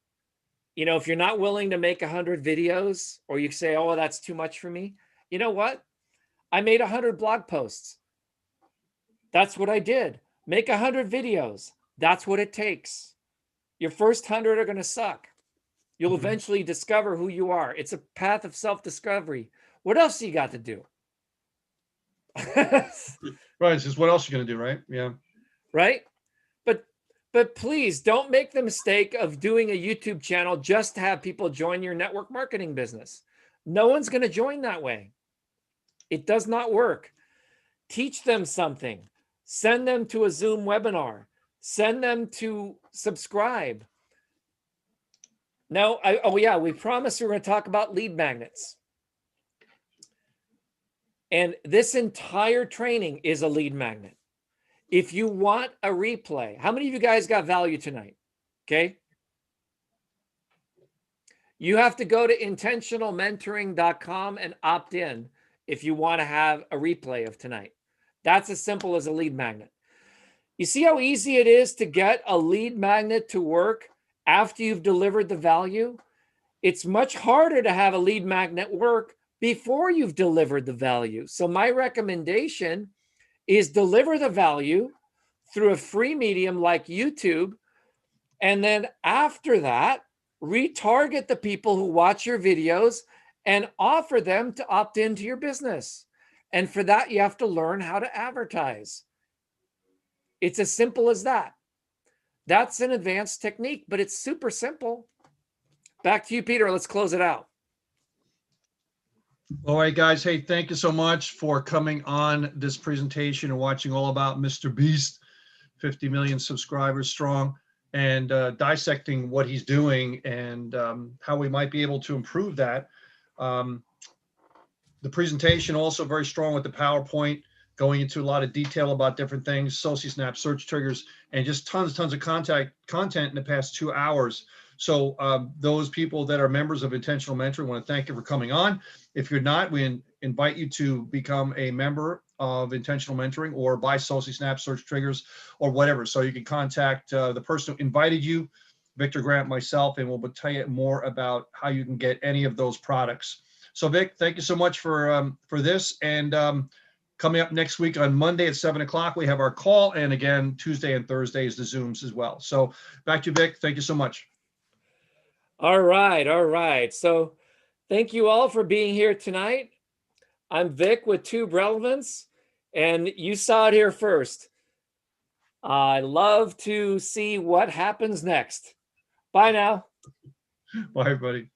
[SPEAKER 1] You know, if you're not willing to make 100 videos, or you say, oh, that's too much for me. You know what? I made 100 blog posts. That's what I did. Make 100 videos. That's what it takes. Your first 100 are going to suck. You'll eventually discover who you are. It's a path of self-discovery. What else do you got to do?
[SPEAKER 2] Right. It's just what else you're going to do, right? Yeah.
[SPEAKER 1] Right. But please don't make the mistake of doing a YouTube channel just to have people join your network marketing business. No one's going to join that way. It does not work. Teach them something. Send them to a Zoom webinar. Send them to subscribe. Now, we promised we were going to talk about lead magnets. And this entire training is a lead magnet. If you want a replay, how many of you guys got value tonight? Okay. You have to go to intentionalmentoring.com and opt in if you want to have a replay of tonight. That's as simple as a lead magnet. You see how easy it is to get a lead magnet to work after you've delivered the value? It's much harder to have a lead magnet work before you've delivered the value. So my recommendation is deliver the value through a free medium like YouTube. And then after that, retarget the people who watch your videos and offer them to opt into your business. And for that, you have to learn how to advertise. It's as simple as that. That's an advanced technique, but it's super simple. Back to you, Peter. Let's close it out.
[SPEAKER 2] All right, guys. Hey, thank you so much for coming on this presentation and watching all about Mr. Beast, 50 million subscribers strong, and dissecting what he's doing and how we might be able to improve that. The presentation also very strong with the PowerPoint, going into a lot of detail about different things, SociSNAP, SearchTriggers, and just tons of content in the past 2 hours. So those people that are members of Intentional Mentoring, want to thank you for coming on. If you're not, we invite you to become a member of Intentional Mentoring or buy SociSNAP, SearchTriggers, or whatever. So you can contact the person who invited you, Victor Grant, myself, and we'll tell you more about how you can get any of those products. So Vic, thank you so much for this. And coming up next week on Monday at 7 o'clock, we have our call. And again, Tuesday and Thursday is the Zooms as well. So back to you, Vic. Thank you so much.
[SPEAKER 1] All right. All right. So thank you all for being here tonight. I'm Vic with Tube Relevance, and you saw it here first. I love to see what happens next. Bye now.
[SPEAKER 2] Bye, everybody.